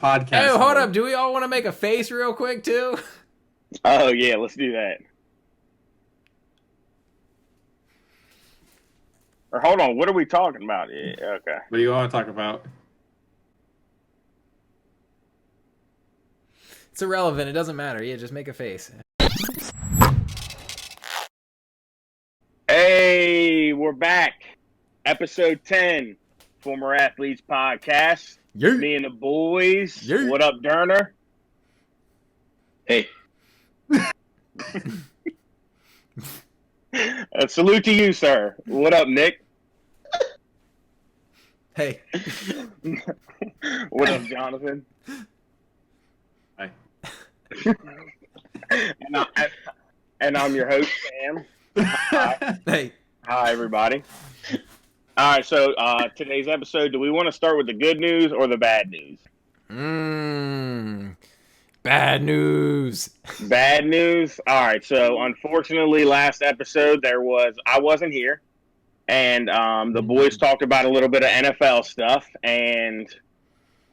podcast. Hey, hold up. Do we all want to make a face real quick, too? Oh, yeah, let's do that. Or hold on, what are we talking about? Yeah, okay. What do you want to talk about? It's irrelevant. It doesn't matter. Yeah, just make a face. Hey, we're back. Episode 10, Former Athletes Podcast. Yeah. Me and the boys. Yeah. What up, Durner? Hey. Salute to you, sir. What up, Nick? Hey. What up, Jonathan? Hi. and I'm your host, Sam. Hi. Hey. Hi, everybody. All right, so today's episode, do we want to start with the good news or the bad news? Bad news. Bad news? All right, so unfortunately, last episode, I wasn't here, and the boys talked about a little bit of NFL stuff, and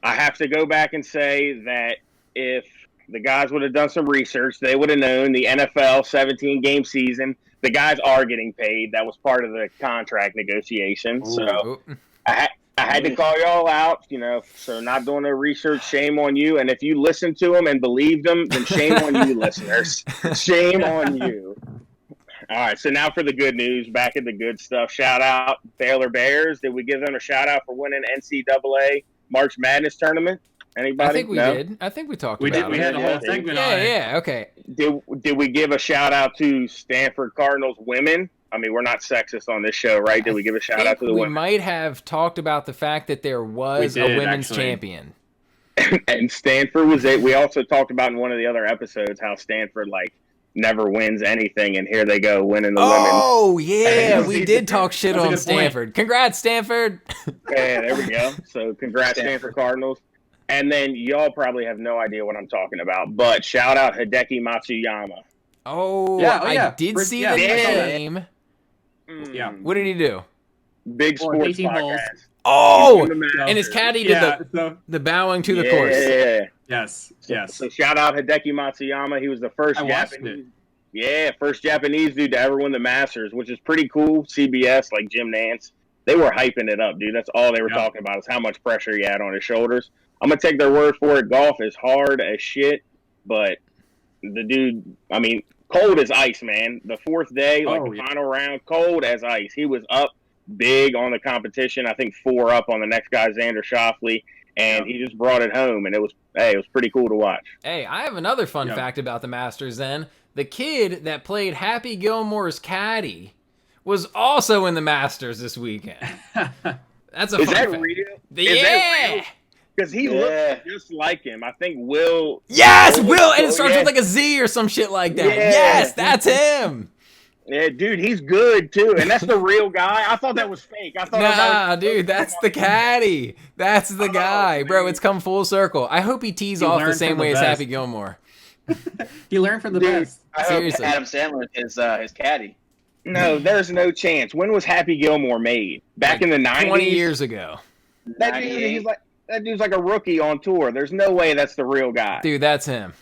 I have to go back and say that if the guys would have done some research, they would have known the NFL 17-game season, the guys are getting paid. That was part of the contract negotiation. So I had to call y'all out, so not doing no research, shame on you. And if you listened to them and believed them, then shame on you, listeners. Shame on you. All right, so now for the good news, back at the good stuff. Shout out Baylor Bears. Did we give them a shout out for winning NCAA March Madness tournament? Anybody? I think we did. I think we talked about it. We had a whole segment on it. Yeah, okay. Did we give a shout out to Stanford Cardinals women? I mean, we're not sexist on this show, right? Did we give a shout out to the women? We might have talked about the fact that there was a women's champion. And Stanford was it. We also talked about in one of the other episodes how Stanford, never wins anything, and here they go winning the women. Oh, yeah, we did talk shit on Stanford. Congrats, Stanford. Yeah, there we go. So congrats, Stanford Cardinals. And then y'all probably have no idea what I'm talking about, but shout out Hideki Matsuyama. Oh, yeah. I did see the name. Yeah. What did he do? Big sports podcast. Oh, and his caddy did the bowing to the course. Yeah. Yes. So shout out Hideki Matsuyama. He was the first first Japanese dude to ever win the Masters, which is pretty cool. CBS, like Jim Nance, they were hyping it up, dude. That's all they were talking about is how much pressure he had on his shoulders. I'm going to take their word for it. Golf is hard as shit, but the dude, I mean, cold as ice, man. The fourth day, final round, cold as ice. He was up big on the competition. I think 4 up on the next guy, Xander Schauffele, and he just brought it home, and it was pretty cool to watch. Hey, I have another fun fact about the Masters then. The kid that played Happy Gilmore's caddy was also in the Masters this weekend. That's a fun fact. Real? Yeah! Because he looked just like him. I think Will. Yes, Will, and it starts with like a Z or some shit like that. Yeah. Yes, that's him. Yeah, dude, he's good too, and that's the real guy. I thought that was fake. Dude, that's the caddy. That's the guy, bro. It's come full circle. I hope he tees off the same way as Happy Gilmore. He learned from the best. Seriously, Adam Sandler is his caddy. No, there's no chance. When was Happy Gilmore made? Back in the 90s? 20 years ago. That dude's like a rookie on tour. There's no way that's the real guy. Dude, that's him.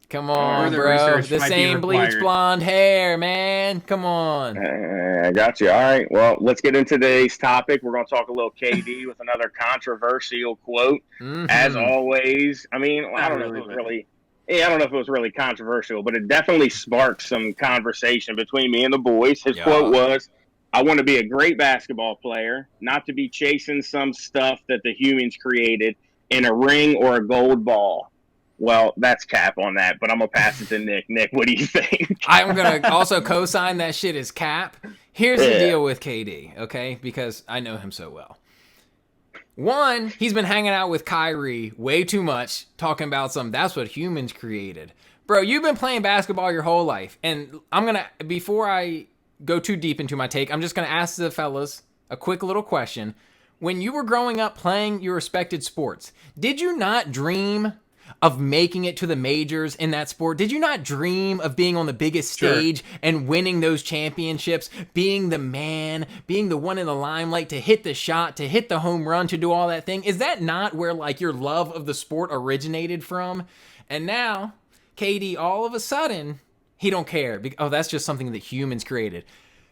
Come on, bro. The same bleach blonde hair, man. Come on. I got you. All right. Well, let's get into today's topic. We're going to talk a little KD with another controversial quote. As always. I mean, I don't know if it was really controversial, but it definitely sparked some conversation between me and the boys. His quote was, "I want to be a great basketball player, not to be chasing some stuff that the humans created in a ring or a gold ball." Well, that's cap on that, but I'm going to pass it to Nick. Nick, what do you think? I'm going to also co-sign that shit is cap. Here's the deal with KD, okay? Because I know him so well. One, he's been hanging out with Kyrie way too much, talking about that's what humans created. Bro, you've been playing basketball your whole life. And I'm going to, before I go too deep into my take, I'm just going to ask the fellas a quick little question. When you were growing up playing your respected sports, did you not dream of making it to the majors in that sport? Did you not dream of being on the biggest stage and winning those championships, being the man, being the one in the limelight, to hit the shot, to hit the home run, to do all that thing? Is that not where like your love of the sport originated from? And now KD, all of a sudden, he don't care. Oh, that's just something that humans created.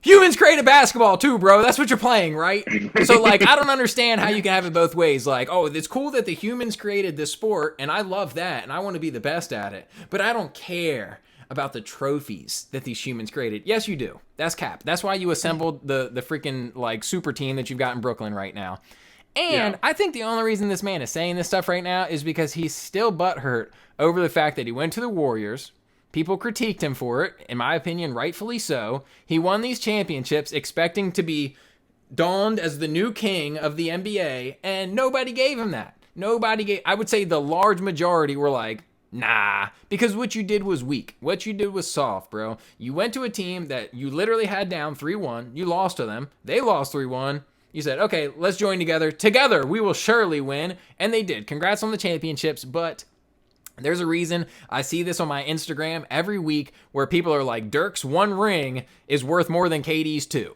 Humans created basketball too, bro. That's what you're playing, right? So, like, I don't understand how you can have it both ways. Like, oh, it's cool that the humans created this sport, and I love that, and I want to be the best at it. But I don't care about the trophies that these humans created. Yes, you do. That's cap. That's why you assembled the freaking, like, super team that you've got in Brooklyn right now. And I think the only reason this man is saying this stuff right now is because he's still butthurt over the fact that he went to the Warriors. People critiqued him for it, in my opinion, rightfully so. He won these championships expecting to be donned as the new king of the NBA, and nobody gave him that. I would say the large majority were like, nah, because what you did was weak. What you did was soft, bro. You went to a team that you literally had down 3-1. You lost to them. They lost 3-1. You said, okay, let's join together. Together, we will surely win. And they did. Congrats on the championships, but there's a reason I see this on my Instagram every week where people are like, Dirk's 1 ring is worth more than KD's 2.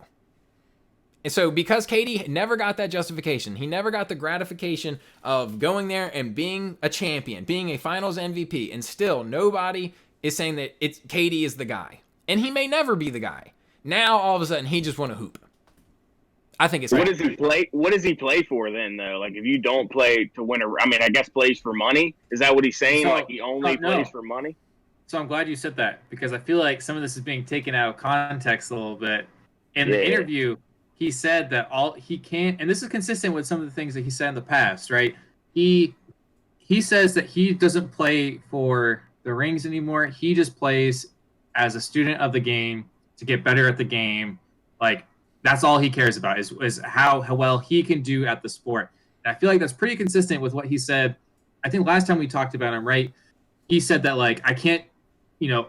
And so because KD never got that justification, he never got the gratification of going there and being a champion, being a finals MVP, and still nobody is saying that KD is the guy. And he may never be the guy. Now, all of a sudden, he just want to hoop. I think it's what does he play? What does he play for then, though? Like, if you don't play to win I mean, I guess plays for money. Is that what he's saying? So, like, he only plays for money? So I'm glad you said that, because I feel like some of this is being taken out of context a little bit. In the interview, he said that all he can, and this is consistent with some of the things that he said in the past, right? He says that he doesn't play for the rings anymore. He just plays as a student of the game to get better at the game. Like, that's all he cares about is how well he can do at the sport. And I feel like that's pretty consistent with what he said. I think last time we talked about him, right? He said that, like, I can't,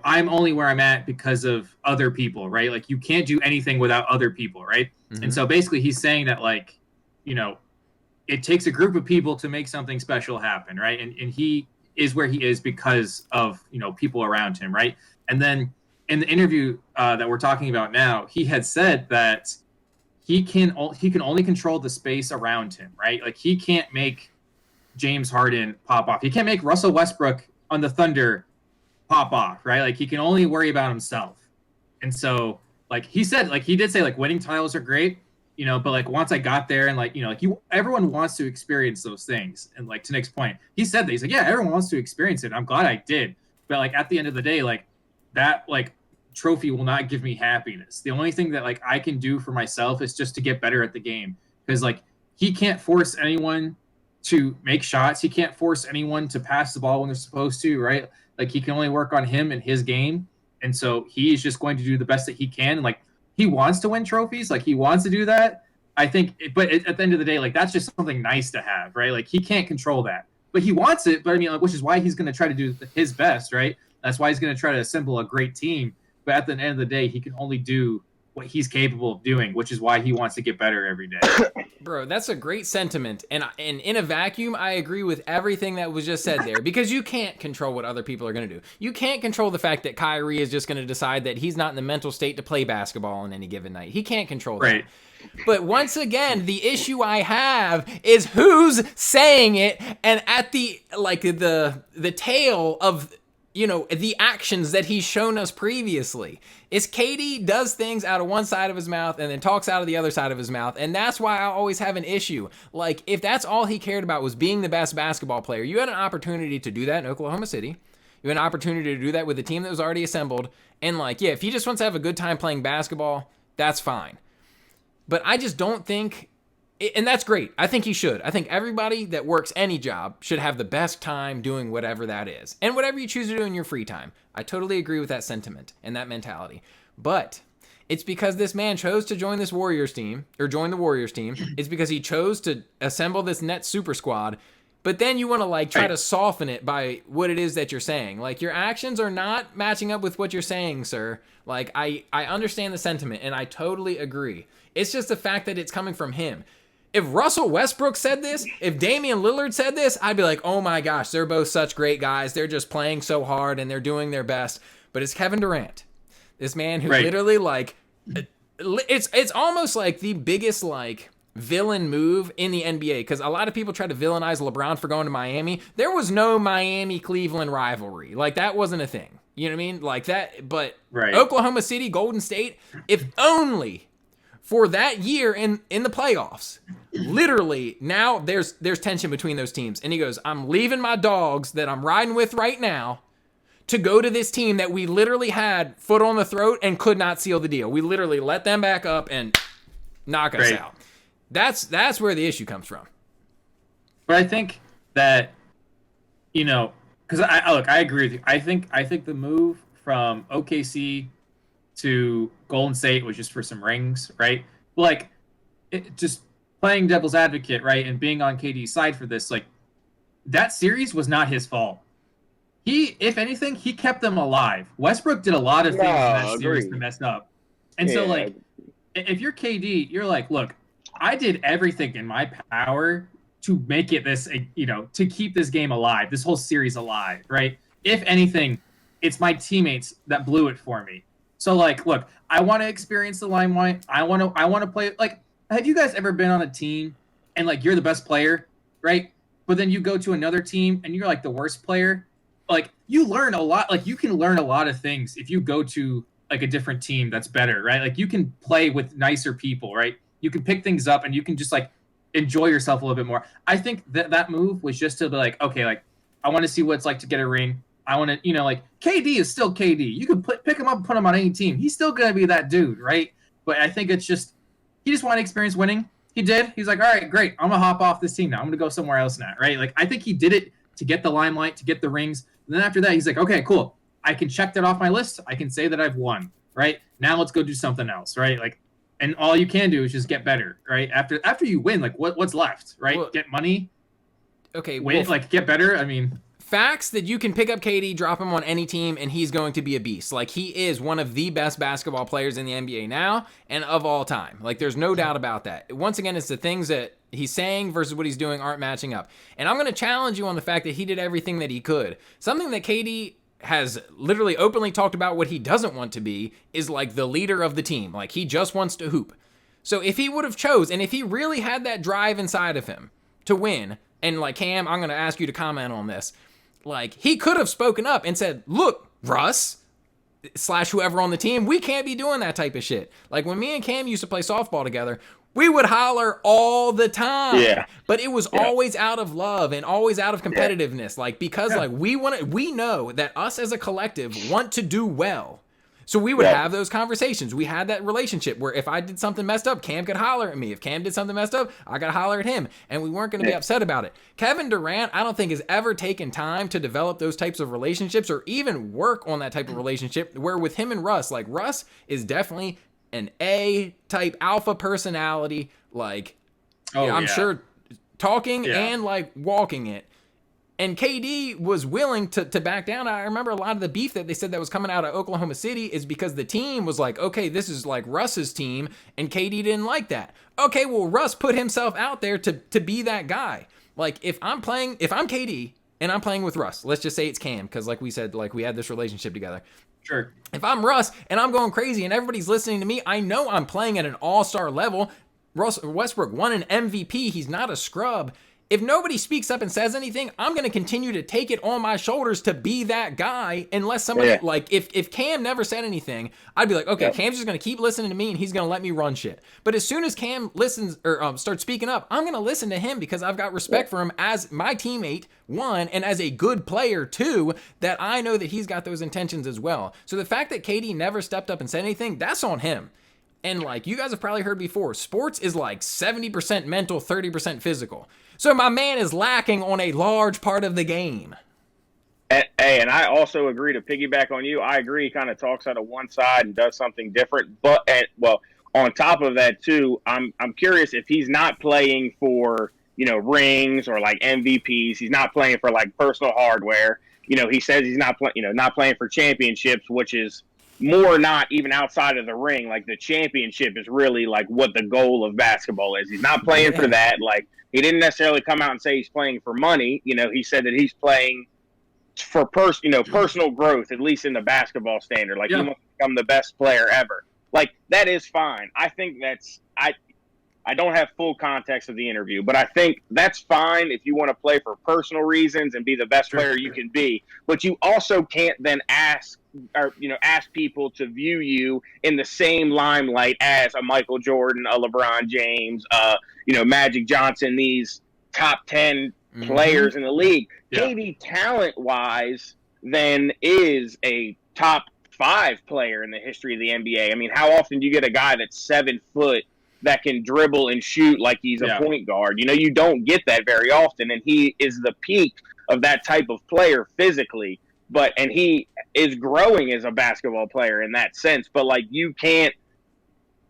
I'm only where I'm at because of other people, right? Like, you can't do anything without other people, right? Mm-hmm. And so basically he's saying that, like, it takes a group of people to make something special happen, right? And he is where he is because of, people around him, right? And then in the interview that we're talking about now, he had said that he can only control the space around him, right? Like, he can't make James Harden pop off. He can't make Russell Westbrook on the Thunder pop off, right? Like, he can only worry about himself. And so, like, he said, like, he did say, like, winning titles are great, but, like, once I got there and, like, everyone wants to experience those things. And, like, to Nick's point, he said that. He's like, yeah, everyone wants to experience it. I'm glad I did. But, like, at the end of the day, like, that, like, trophy will not give me happiness. The only thing that, like, I can do for myself is just to get better at the game. Because, like, he can't force anyone to make shots. He can't force anyone to pass the ball when they're supposed to, right? Like, he can only work on him and his game. And so he is just going to do the best that he can. And, like, he wants to win trophies. Like, he wants to do that. I think, but at the end of the day, like, that's just something nice to have, right? Like, he can't control that. But he wants it. But, I mean, like, which is why he's going to try to do his best, right? That's why he's going to try to assemble a great team. But at the end of the day, he can only do what he's capable of doing, which is why he wants to get better every day. Bro, that's a great sentiment. And in a vacuum, I agree with everything that was just said there, because you can't control what other people are going to do. You can't control the fact that Kyrie is just going to decide that he's not in the mental state to play basketball on any given night. He can't control that. Right. But once again, the issue I have is who's saying it, and at the tail of the actions that he's shown us previously. Is KD does things out of one side of his mouth and then talks out of the other side of his mouth. And that's why I always have an issue. Like, if that's all he cared about was being the best basketball player, you had an opportunity to do that in Oklahoma City. You had an opportunity to do that with the team that was already assembled. And, like, yeah, if he just wants to have a good time playing basketball, that's fine. But I just don't think, and that's great. I think he should. I think everybody that works any job should have the best time doing whatever that is. And whatever you choose to do in your free time. I totally agree with that sentiment and that mentality. But it's because this man chose to join this Warriors team, or join the Warriors team. It's because he chose to assemble this Nets super squad. But then you want to, like, try to soften it by what it is that you're saying. Like, your actions are not matching up with what you're saying, sir. Like, I understand the sentiment, and I totally agree. It's just the fact that it's coming from him. If Russell Westbrook said this, if Damian Lillard said this, I'd be like, oh my gosh, they're both such great guys. They're just playing so hard and they're doing their best. But it's Kevin Durant, this man who literally like, it's almost like the biggest like villain move in the NBA, because a lot of people try to villainize LeBron for going to Miami. There was no Miami-Cleveland rivalry. Like, that wasn't a thing. You know what I mean? Like that, but Oklahoma City, Golden State, if only for that year in the playoffs, literally now there's tension between those teams. And he goes, I'm leaving my dogs that I'm riding with right now to go to this team that we literally had foot on the throat and could not seal the deal. We literally let them back up and knock us out. That's where the issue comes from. But I think that, you know, because I agree with you. I think the move from OKC to Golden State was just for some rings, right? Like, just playing devil's advocate, right, and being on KD's side for this, like, that series was not his fault. He, if anything, he kept them alive. Westbrook did a lot of things in that series to mess up. And so, like, if you're KD, you're like, look, I did everything in my power to make it this, you know, to keep this game alive, this whole series alive, right? If anything, it's my teammates that blew it for me. So, like, look, I want to experience the limelight. I want to play. Like, have you guys ever been on a team and, like, you're the best player, right? But then you go to another team and you're, like, the worst player? Like, you learn a lot. Like, you can learn a lot of things if you go to, like, a different team that's better, right? Like, you can play with nicer people, right? You can pick things up and you can just, like, enjoy yourself a little bit more. I think that move was just to be like, okay, like, I want to see what it's like to get a ring. I want to, you know, like, KD is still KD. You can pick him up and put him on any team. He's still going to be that dude, right? But I think it's just, he just wanted to experience winning. He did. He's like, all right, great. I'm going to hop off this team now. I'm going to go somewhere else now, right? Like, I think he did it to get the limelight, to get the rings. And then after that, he's like, okay, cool. I can check that off my list. I can say that I've won, right? Now let's go do something else, right? Like, and all you can do is just get better, right? After you win, like, what's left, right? Well, get money. Okay. Win, like, get better. I mean, facts that you can pick up KD, drop him on any team, and he's going to be a beast. Like, he is one of the best basketball players in the NBA now and of all time. Like, there's no doubt about that. Once again, it's the things that he's saying versus what he's doing aren't matching up. And I'm going to challenge you on the fact that he did everything that he could. Something that KD has literally openly talked about what he doesn't want to be is like the leader of the team. Like, he just wants to hoop. So if he would have chose, and if he really had that drive inside of him to win, and like, Cam, I'm going to ask you to comment on this. Like, he could have spoken up and said, look, Russ / whoever on the team, we can't be doing that type of shit. Like, when me and Cam used to play softball together, we would holler all the time. Yeah. But it was always out of love and always out of competitiveness. Like, because like we know that us as a collective want to do well. So we would have those conversations. We had that relationship where if I did something messed up, Cam could holler at me. If Cam did something messed up, I could holler at him. And we weren't going to be upset about it. Kevin Durant, I don't think has ever taken time to develop those types of relationships or even work on that type of relationship, where with him and Russ, like, Russ is definitely an A-type alpha personality. Like, I'm sure talking and, like, walking it. And KD was willing to back down. I remember a lot of the beef that they said that was coming out of Oklahoma City is because the team was like, okay, this is like Russ's team, and KD didn't like that. Okay, well, Russ put himself out there to be that guy. Like, if I'm KD and I'm playing with Russ, let's just say it's Cam, because like we said, like, we had this relationship together. Sure. If I'm Russ and I'm going crazy and everybody's listening to me, I know I'm playing at an all-star level. Westbrook won an MVP. He's not a scrub. If nobody speaks up and says anything, I'm going to continue to take it on my shoulders to be that guy unless somebody, like, if Cam never said anything, I'd be like, okay, Cam's just going to keep listening to me and he's going to let me run shit. But as soon as Cam listens or starts speaking up, I'm going to listen to him because I've got respect for him as my teammate, one, and as a good player, two, that I know that he's got those intentions as well. So the fact that KD never stepped up and said anything, that's on him. And like you guys have probably heard before, sports is like 70% mental, 30% physical. So my man is lacking on a large part of the game. And I also agree, to piggyback on you. I agree. He kind of talks out of one side and does something different. But on top of that too, I'm curious if he's not playing for, you know, rings or like MVPs. He's not playing for like personal hardware. You know, he says he's not playing for championships, which is more not even outside of the ring. Like the championship is really like what the goal of basketball is. He's not playing for that. Like he didn't necessarily come out and say he's playing for money. You know, he said that he's playing for personal growth, at least in the basketball standard. Like he wants to become the best player ever. Like that is fine. I think I don't have full context of the interview, but I think that's fine if you want to play for personal reasons and be the best player you can be. But you also can't then ask people to view you in the same limelight as a Michael Jordan, a LeBron James, Magic Johnson, these top 10 players in the league. Yeah. KD talent-wise then is a top 5 player in the history of the NBA. I mean, how often do you get a guy that's 7 foot that can dribble and shoot like he's a point guard? You know, you don't get that very often, and he is the peak of that type of player physically. And he is growing as a basketball player in that sense. But like, you can't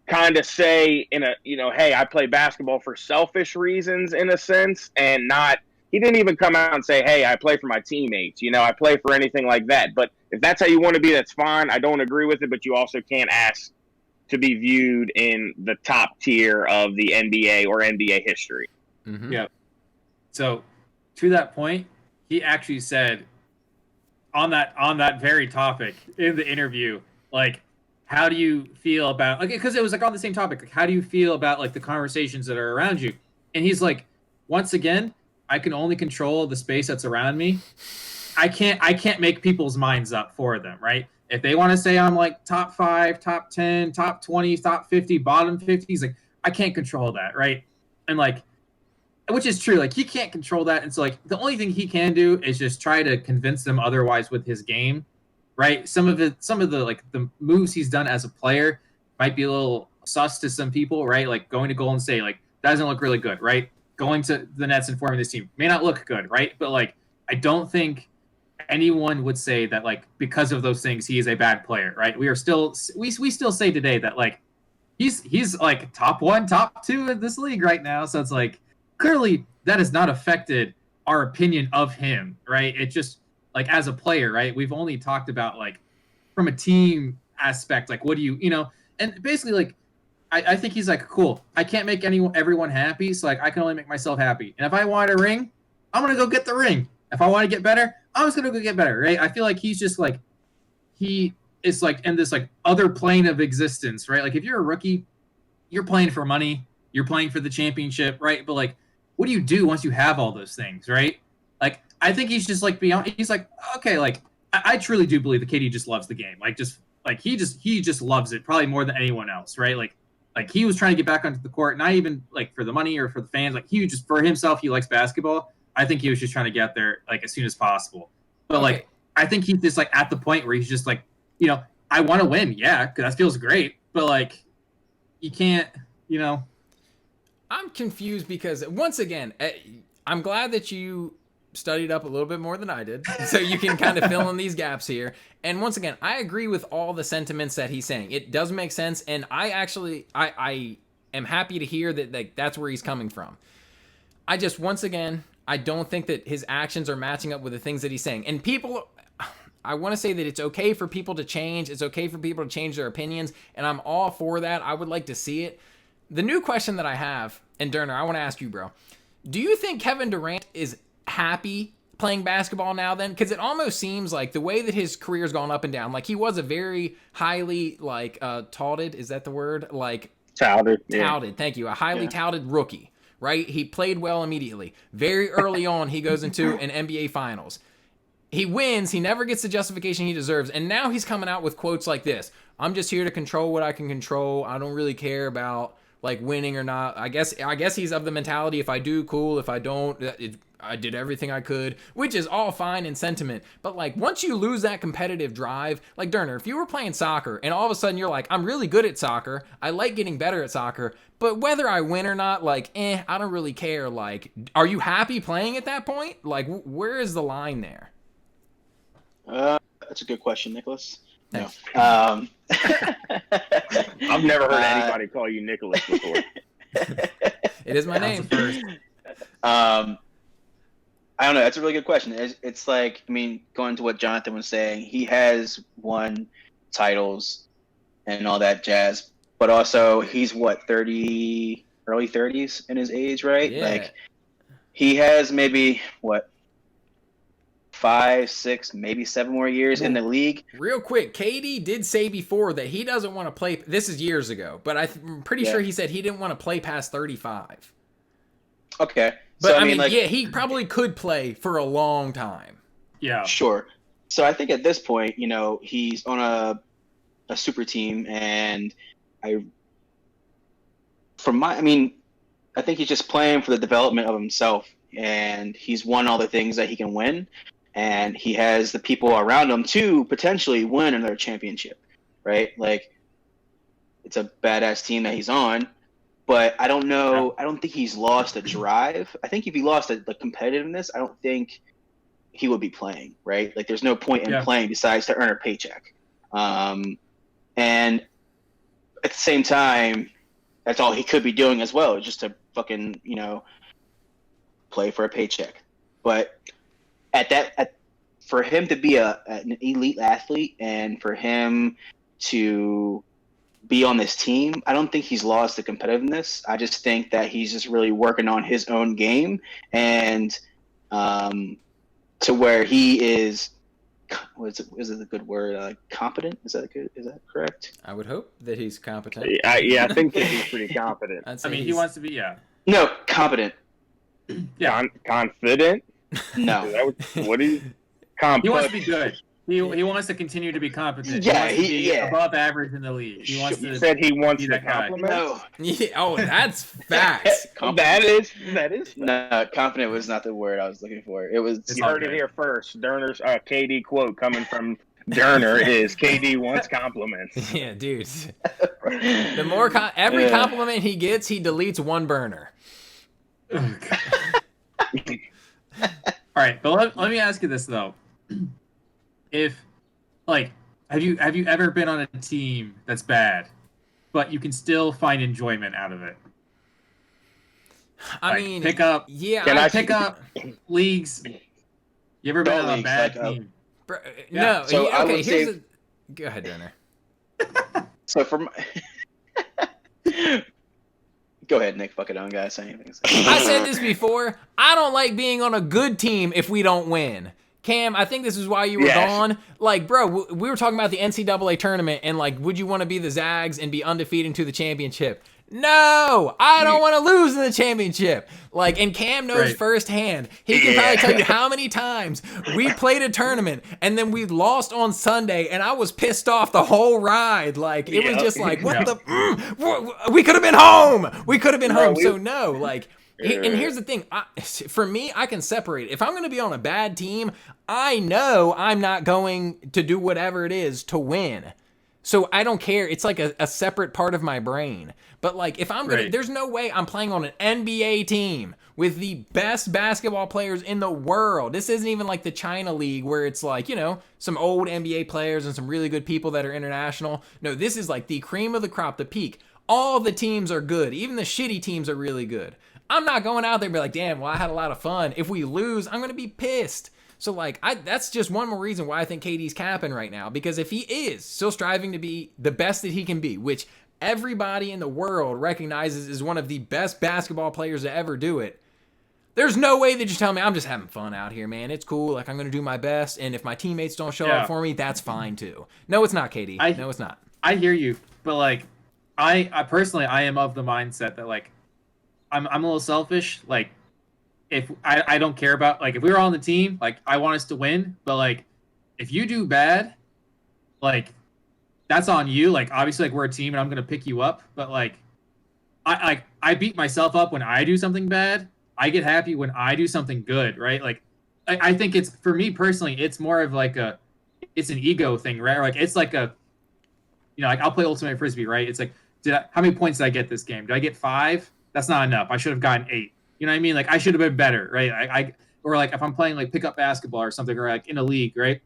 kind of say hey, I play basketball for selfish reasons in a sense, and not. He didn't even come out and say, hey, I play for my teammates. You know, I play for anything like that. But if that's how you want to be, that's fine. I don't agree with it, but you also can't ask to be viewed in the top tier of the NBA or NBA history. Mm-hmm. Yeah. So to that point, he actually said on that very topic in the interview, like, how do you feel about, like, because it was like on the same topic, like, how do you feel about like the conversations that are around you? And he's like, once again, I can only control the space that's around me. I can't make people's minds up for them, right? If they want to say I'm like top 5, top 10, top 20, top 50, bottom 50s, like I can't control that, right? And like, which is true, like he can't control that. And so like the only thing he can do is just try to convince them otherwise with his game, right? Some of the like the moves he's done as a player might be a little sus to some people, right? Like going to Golden State, like doesn't look really good, right? Going to the Nets and forming this team may not look good, right? But like, I don't think anyone would say that like because of those things he is a bad player, right? We still say today that like he's like top 1, top 2 in this league right now. So it's like clearly that has not affected our opinion of him, right? It just like as a player, right? We've only talked about like from a team aspect, like what do you and basically like I think he's like, cool, I can't make everyone happy, so like I can only make myself happy. And if I want a ring, I'm gonna go get the ring. If I want to get better, I'm just gonna go get better, right? I feel like he's just like he is like in this like other plane of existence, right? Like if you're a rookie, you're playing for money, you're playing for the championship, right? But like, what do you do once you have all those things, right? Like I think he's just like beyond. He's like, okay, like I truly do believe that KD just loves the game, like just like he just loves it probably more than anyone else, right? Like he was trying to get back onto the court, not even like for the money or for the fans. Like he just for himself, he likes basketball. I think he was just trying to get there like as soon as possible. But like I think he's just like at the point where he's just like, I want to win, yeah, because that feels great. But like, you can't, I'm confused because once again, I'm glad that you studied up a little bit more than I did, so you can kind of fill in these gaps here. And once again, I agree with all the sentiments that he's saying. It does make sense, and I am happy to hear that like that's where he's coming from. I just once again, I don't think that his actions are matching up with the things that he's saying. And people, I want to say that it's okay for people to change. It's okay for people to change their opinions, and I'm all for that. I would like to see it. The new question that I have, and Durner, I want to ask you, bro. Do you think Kevin Durant is happy playing basketball now then? Because it almost seems like the way that his career's gone up and down, like he was a very highly like touted, is that the word? Like touted, thank you. A highly touted rookie, right? He played well immediately. Very early on, he goes into an NBA finals. He wins, he never gets the justification he deserves, and now he's coming out with quotes like this. I'm just here to control what I can control. I don't really care about like winning or not. I guess he's of the mentality, if I do, cool. If I don't, I did everything I could, which is all fine in sentiment. But like once you lose that competitive drive, like Durner, if you were playing soccer and all of a sudden you're like, I'm really good at soccer, I like getting better at soccer, but whether I win or not, like, I don't really care. Like, are you happy playing at that point? Like, where is the line there? That's a good question, Nicholas. No. I've never heard anybody call you Nicholas before. It is my name. I don't know. That's a really good question. It's like, I mean, going to what Jonathan was saying, he has won titles and all that jazz. But also, he's what, 30, early 30s in his age, right? Yeah. Like, he has maybe, what, 5, 6, maybe 7 more years in the league. Real quick, KD did say before that he doesn't want to play. This is years ago, but I'm pretty sure he said he didn't want to play past 35. Okay. But so, I mean, like, yeah, he probably could play for a long time. Yeah. Sure. So I think at this point, he's on a super team, and I think he's just playing for the development of himself, and he's won all the things that he can win, and he has the people around him to potentially win another championship, right? Like, it's a badass team that he's on, but I don't know. I don't think he's lost a drive. I think if he lost the competitiveness, I don't think he would be playing, right? Like, there's no point in playing besides to earn a paycheck. And at the same time, that's all he could be doing as well, just to fucking, play for a paycheck. But for him to be an elite athlete and for him to be on this team, I don't think he's lost the competitiveness. I just think that he's just really working on his own game, and to where he is, is it a good word? Competent? Is that correct? I would hope that he's competent. I think that he's pretty competent. I mean, he wants to be, No, competent. Yeah. Confident? No. What do you... Competent. He wants to be good. He wants to continue to be competent. Yeah, he wants to be above average in the league. He wants You to said he wants be the that guy. compliment? No. Yeah, oh, that's facts. That is. No, confident was not the word I was looking for. It was. It's You all heard it good. here first. Durner's KD quote coming from Durner is KD wants compliments. Yeah, dude. The more every compliment he gets, he deletes one burner. All right, but let me ask you this though: if, like, have you ever been on a team that's bad, but you can still find enjoyment out of it? I Like, mean, pick up. yeah, Can I Pick up leagues. You ever been Adult on a leagues, bad like, team? no. Yeah. So I okay, would here's say- go ahead, Durner. So for my... Go ahead, Nick. Fuck it. I don't gotta say anything. I said this before. I don't like being on a good team if we don't win. Cam, I think this is why you were gone. Like, bro, we were talking about the NCAA tournament, and like, would you want to be the Zags and be undefeated to the championship? No, I don't want to lose in the championship. Like, and Cam knows firsthand. He can probably tell you how many times we played a tournament and then we lost on Sunday, and I was pissed off the whole ride. Like, it was just like, what we could have been home. We could have been home. So no, like. And here's the thing. For me, I can separate. If I'm going to be on a bad team, I know I'm not going to do whatever it is to win. So I don't care. It's like a separate part of my brain. But like, if I'm going to, there's no way I'm playing on an NBA team with the best basketball players in the world. This isn't even like the China League where it's like, some old NBA players and some really good people that are international. No, this is like the cream of the crop, the peak. All the teams are good. Even the shitty teams are really good. I'm not going out there and be like, damn, well, I had a lot of fun. If we lose, I'm going to be pissed. So, like, that's just one more reason why I think KD's capping right now. Because if he is still striving to be the best that he can be, which everybody in the world recognizes is one of the best basketball players to ever do it, there's no way that you tell me I'm just having fun out here, man. It's cool. Like, I'm going to do my best. And if my teammates don't show up for me, that's fine, too. No, it's not, KD. No, it's not. I hear you. But, like, I personally, I am of the mindset that, like, I'm a little selfish. Like, if I don't care about, like, if we were on the team, like, I want us to win. But, like, if you do bad, like, that's on you. Like, obviously, like, we're a team and I'm going to pick you up. But, like, I beat myself up when I do something bad. I get happy when I do something good, right? Like, I think it's, for me personally, it's more of like it's an ego thing, right? Or like, it's like like, I'll play Ultimate Frisbee, right? It's like, how many points did I get this game? Did I get 5? That's not enough. I should have gotten 8. You know what I mean? Like, I should have been better, right? Or like, if I'm playing like pickup basketball or something, or like in a league, right?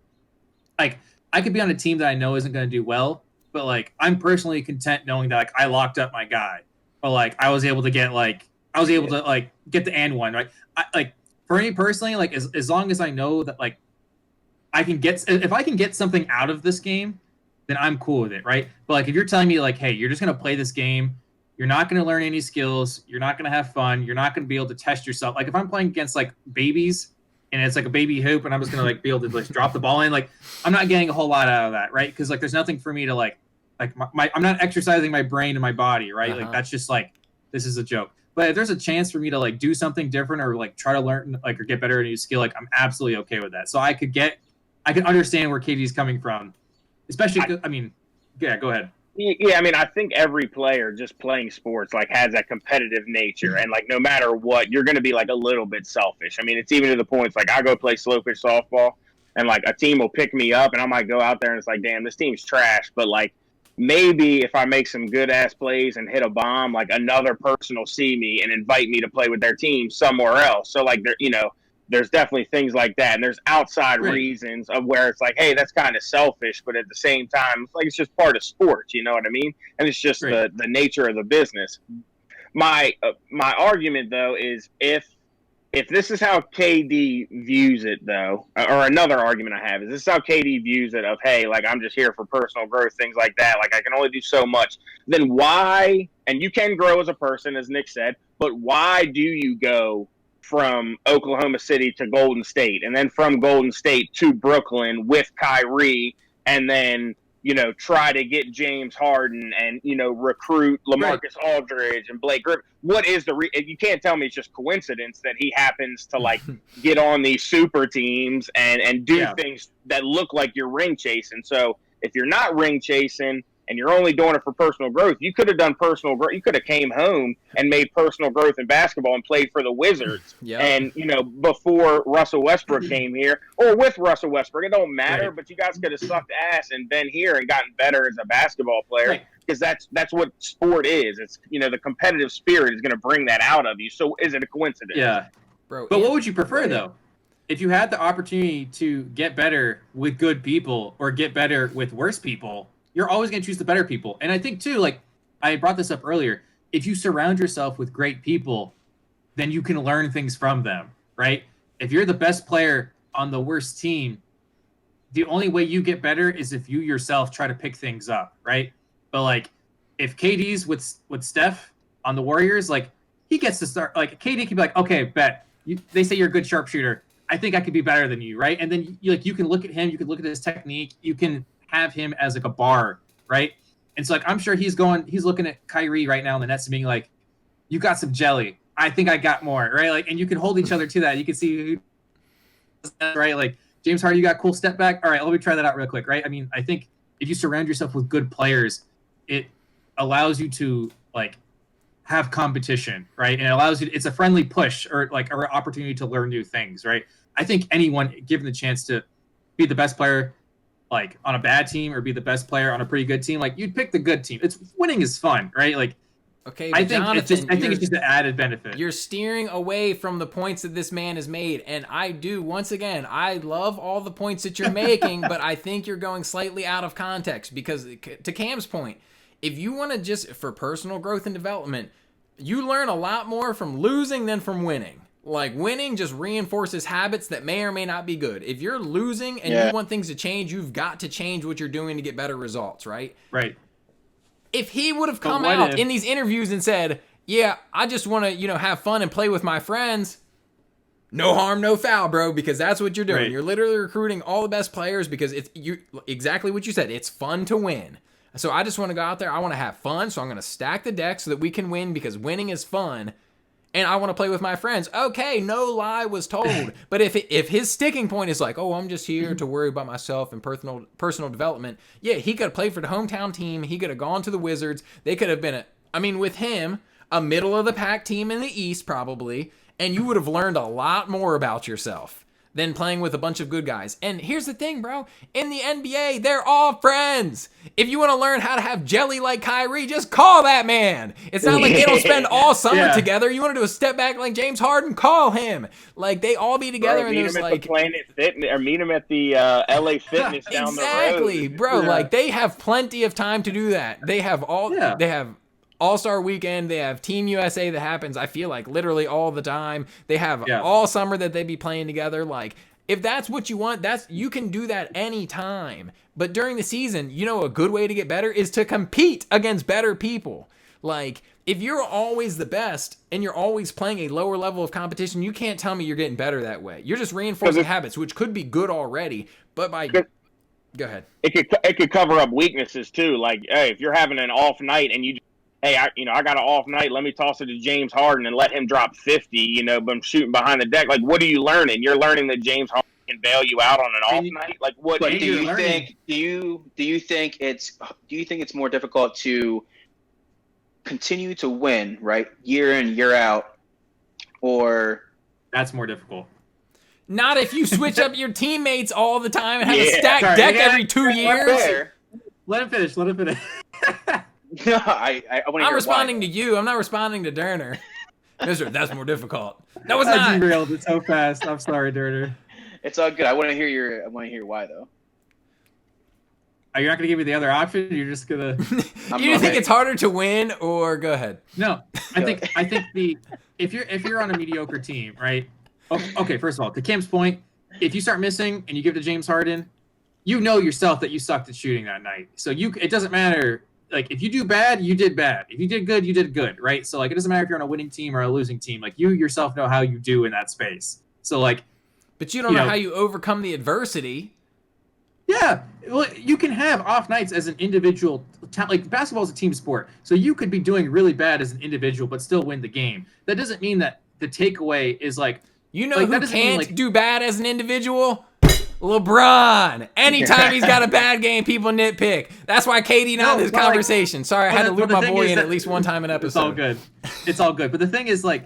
Like, I could be on a team that I know isn't going to do well, but like, I'm personally content knowing that like I locked up my guy, but like I was able to get get the and one, right? Like, for me personally, like as long as I know that like if I can get something out of this game, then I'm cool with it, right? But like if you're telling me like, hey, you're just gonna play this game, you're not gonna learn any skills, you're not gonna have fun, you're not gonna be able to test yourself. Like if I'm playing against like babies and it's like a baby hoop and I'm just gonna like be able to like drop the ball in, like I'm not getting a whole lot out of that, right? Because like there's nothing for me to like my I'm not exercising my brain and my body, right? Like that's just like this is a joke. But if there's a chance for me to like do something different or like try to learn like or get better at a new skill, like I'm absolutely okay with that. So I can understand where Katie's coming from, especially. I mean, yeah, go ahead. Yeah, I mean, I think every player just playing sports like has that competitive nature, and like no matter what, you're going to be like a little bit selfish. I mean, it's even to the point it's like I go play slow pitch softball, and like a team will pick me up, and I might go out there and it's like, damn, this team's trash, but like maybe if I make some good ass plays and hit a bomb, like another person will see me and invite me to play with their team somewhere else. So like there, there's definitely things like that, and there's outside reasons of where it's like, hey, that's kind of selfish, but at the same time, it's like it's just part of sports, you know what I mean? And it's just the nature of the business. My argument though is if this is how KD views it though, or another argument I have is this is how KD views it of, hey, like I'm just here for personal growth, things like that. Like I can only do so much. Then why? And you can grow as a person, as Nick said, but why do you go from Oklahoma City to Golden State, and then from Golden State to Brooklyn with Kyrie, and then try to get James Harden and recruit LaMarcus Aldridge and Blake Griffin? What is you can't tell me it's just coincidence that he happens to like get on these super teams and do things that look like you're ring chasing. So if you're not ring chasing and you're only doing it for personal growth, you could have done personal growth. You could have came home and made personal growth in basketball and played for the Wizards. And, before Russell Westbrook came here, or with Russell Westbrook, it don't matter, but you guys could have sucked ass and been here and gotten better as a basketball player, because that's what sport is. It's, the competitive spirit is going to bring that out of you. So is it a coincidence? Yeah. Bro, but what would you prefer, though? If you had the opportunity to get better with good people or get better with worse people, you're always going to choose the better people. And I think, too, like I brought this up earlier, if you surround yourself with great people, then you can learn things from them, right? If you're the best player on the worst team, the only way you get better is if you yourself try to pick things up, right? But, like, if KD's with Steph on the Warriors, like, he gets to start. Like, KD can be like, okay, bet. They say you're a good sharpshooter. I think I could be better than you, right? And then you can look at him. You can look at his technique. You can have him as like a bar, right? And so like I'm sure he's looking at Kyrie right now in the Nets and being like, you got some jelly, I think I got more, right? Like, and you can hold each other to that. You can see right, like James Harden, you got cool step back, all right, let me try that out real quick, right? I mean, I think if you surround yourself with good players, it allows you to like have competition, right? And it allows you it's a friendly push or like an opportunity to learn new things, right? I think anyone given the chance to be the best player like on a bad team or be the best player on a pretty good team, like you'd pick the good team. It's winning is fun, right? Like, okay, I think it's just an added benefit. You're steering away from the points that this man has made, and I do. Once again, I love all the points that you're making, but I think you're going slightly out of context because, to Cam's point, if you want to just for personal growth and development, you learn a lot more from losing than from winning. Like, winning just reinforces habits that may or may not be good. If you're losing and you want things to change, you've got to change what you're doing to get better results, right? Right. If he would have come out in these interviews and said, yeah, I just want to, have fun and play with my friends, no harm, no foul, bro, because that's what you're doing. Right. You're literally recruiting all the best players because it's exactly what you said. It's fun to win. So I just want to go out there. I want to have fun, so I'm going to stack the deck so that we can win because winning is fun. And I want to play with my friends. Okay, no lie was told. But if his sticking point is like, oh, I'm just here to worry about myself and personal development, yeah, he could have played for the hometown team. He could have gone to the Wizards. They could have been, with him, a middle-of-the-pack team in the East probably, and you would have learned a lot more about yourself than playing with a bunch of good guys. And here's the thing, bro. In the NBA, they're all friends. If you want to learn how to have jelly like Kyrie, just call that man. It's not like they don't spend all summer together. You want to do a step back like James Harden? Call him. Like, they all be together. Bro, and there's like... Planet Fitness, or meet him at the LA Fitness down the road. Exactly, bro. Yeah. Like, they have plenty of time to do that. They have They have All-Star Weekend, they have Team USA that happens, I feel like, literally all the time. They have all summer that they be playing together. Like, If that's what you want, you can do that anytime. But during the season, a good way to get better is to compete against better people. Like, if you're always the best and you're always playing a lower level of competition, you can't tell me you're getting better that way. You're just reinforcing habits, which could be good already, but go ahead. It could cover up weaknesses too. Like, hey, if you're having an off night and I got an off night, let me toss it to James Harden and let him drop 50, but I'm shooting behind the deck. Like, what are you learning? You're learning that James Harden can bail you out on an off night. Like, what? But do you think it's more difficult to continue to win, right, year in, year out, or that's more difficult? Not if you switch up your teammates all the time and have a stacked deck every 2 years. Let him finish. No, I want to hear. I'm responding to you. I'm not responding to Durner. Mister, that's more difficult. No, it's I not. derailed it so fast. I'm sorry, Durner. It's all good. I want to hear why though. Are you not going to give me the other option? You're just gonna. You think it's harder to win, or go ahead? No, I think if you're on a mediocre team, right? Okay, first of all, to Kim's point, if you start missing and you give it to James Harden, you know yourself that you sucked at shooting that night. So it doesn't matter. Like, if you do bad, you did bad. If you did good, you did good, right? So, like, it doesn't matter if you're on a winning team or a losing team. Like, you yourself know how you do in that space. So, like, but you don't know how you overcome the adversity. Yeah, well, you can have off nights as an individual. Like, basketball is a team sport, so you could be doing really bad as an individual but still win the game. That doesn't mean that the takeaway is like. Who can't do bad as an individual? LeBron. Anytime he's got a bad game, people nitpick. That's why KD not in this conversation. Sorry, I had to loop my boy in at least one time an episode. It's all good. It's all good. But the thing is, like,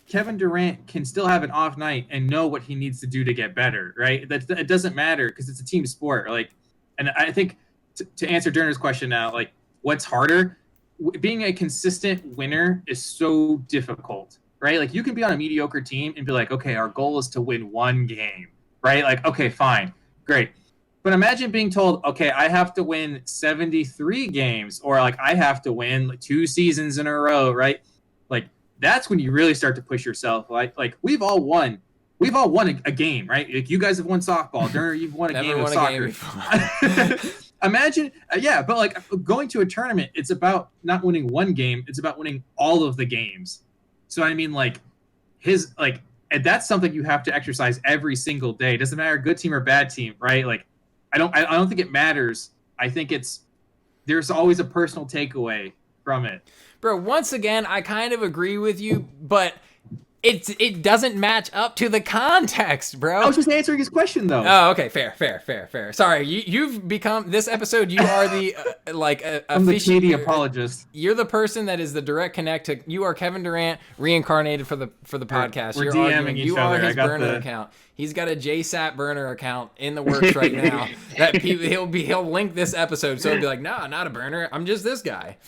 Kevin Durant can still have an off night and know what he needs to do to get better, right? It doesn't matter because it's a team sport. Like, and I think to answer Durner's question now, like, what's harder? Being a consistent winner is so difficult, right? Like, you can be on a mediocre team and be like, okay, our goal is to win one game, right? Like, okay, fine, great. But imagine being told, okay, I have to win 73 games, or like I have to win like 2 seasons in a row, right? Like, that's when you really start to push yourself. Like we've all won a game, right? Like, you guys have won softball. Durner, you've won a game of soccer. Imagine, but like going to a tournament, it's about not winning one game; it's about winning all of the games. So I mean, like, and that's something you have to exercise every single day. It doesn't matter good team or bad team, right? Like, I don't think it matters. I think there's always a personal takeaway from it. Bro, once again, I kind of agree with you, but it doesn't match up to the context, bro. I was just answering his question, though. Oh, okay, fair. Sorry, you've become this episode. You are the I'm the KD apologist. You're the person that is the direct connect to. You are Kevin Durant reincarnated for the podcast. We're You're DMing arguing. each You other. are his burner account. He's got a JSAT burner account in the works right now. That he'll link this episode, so he'll be like, nah, not a burner. I'm just this guy.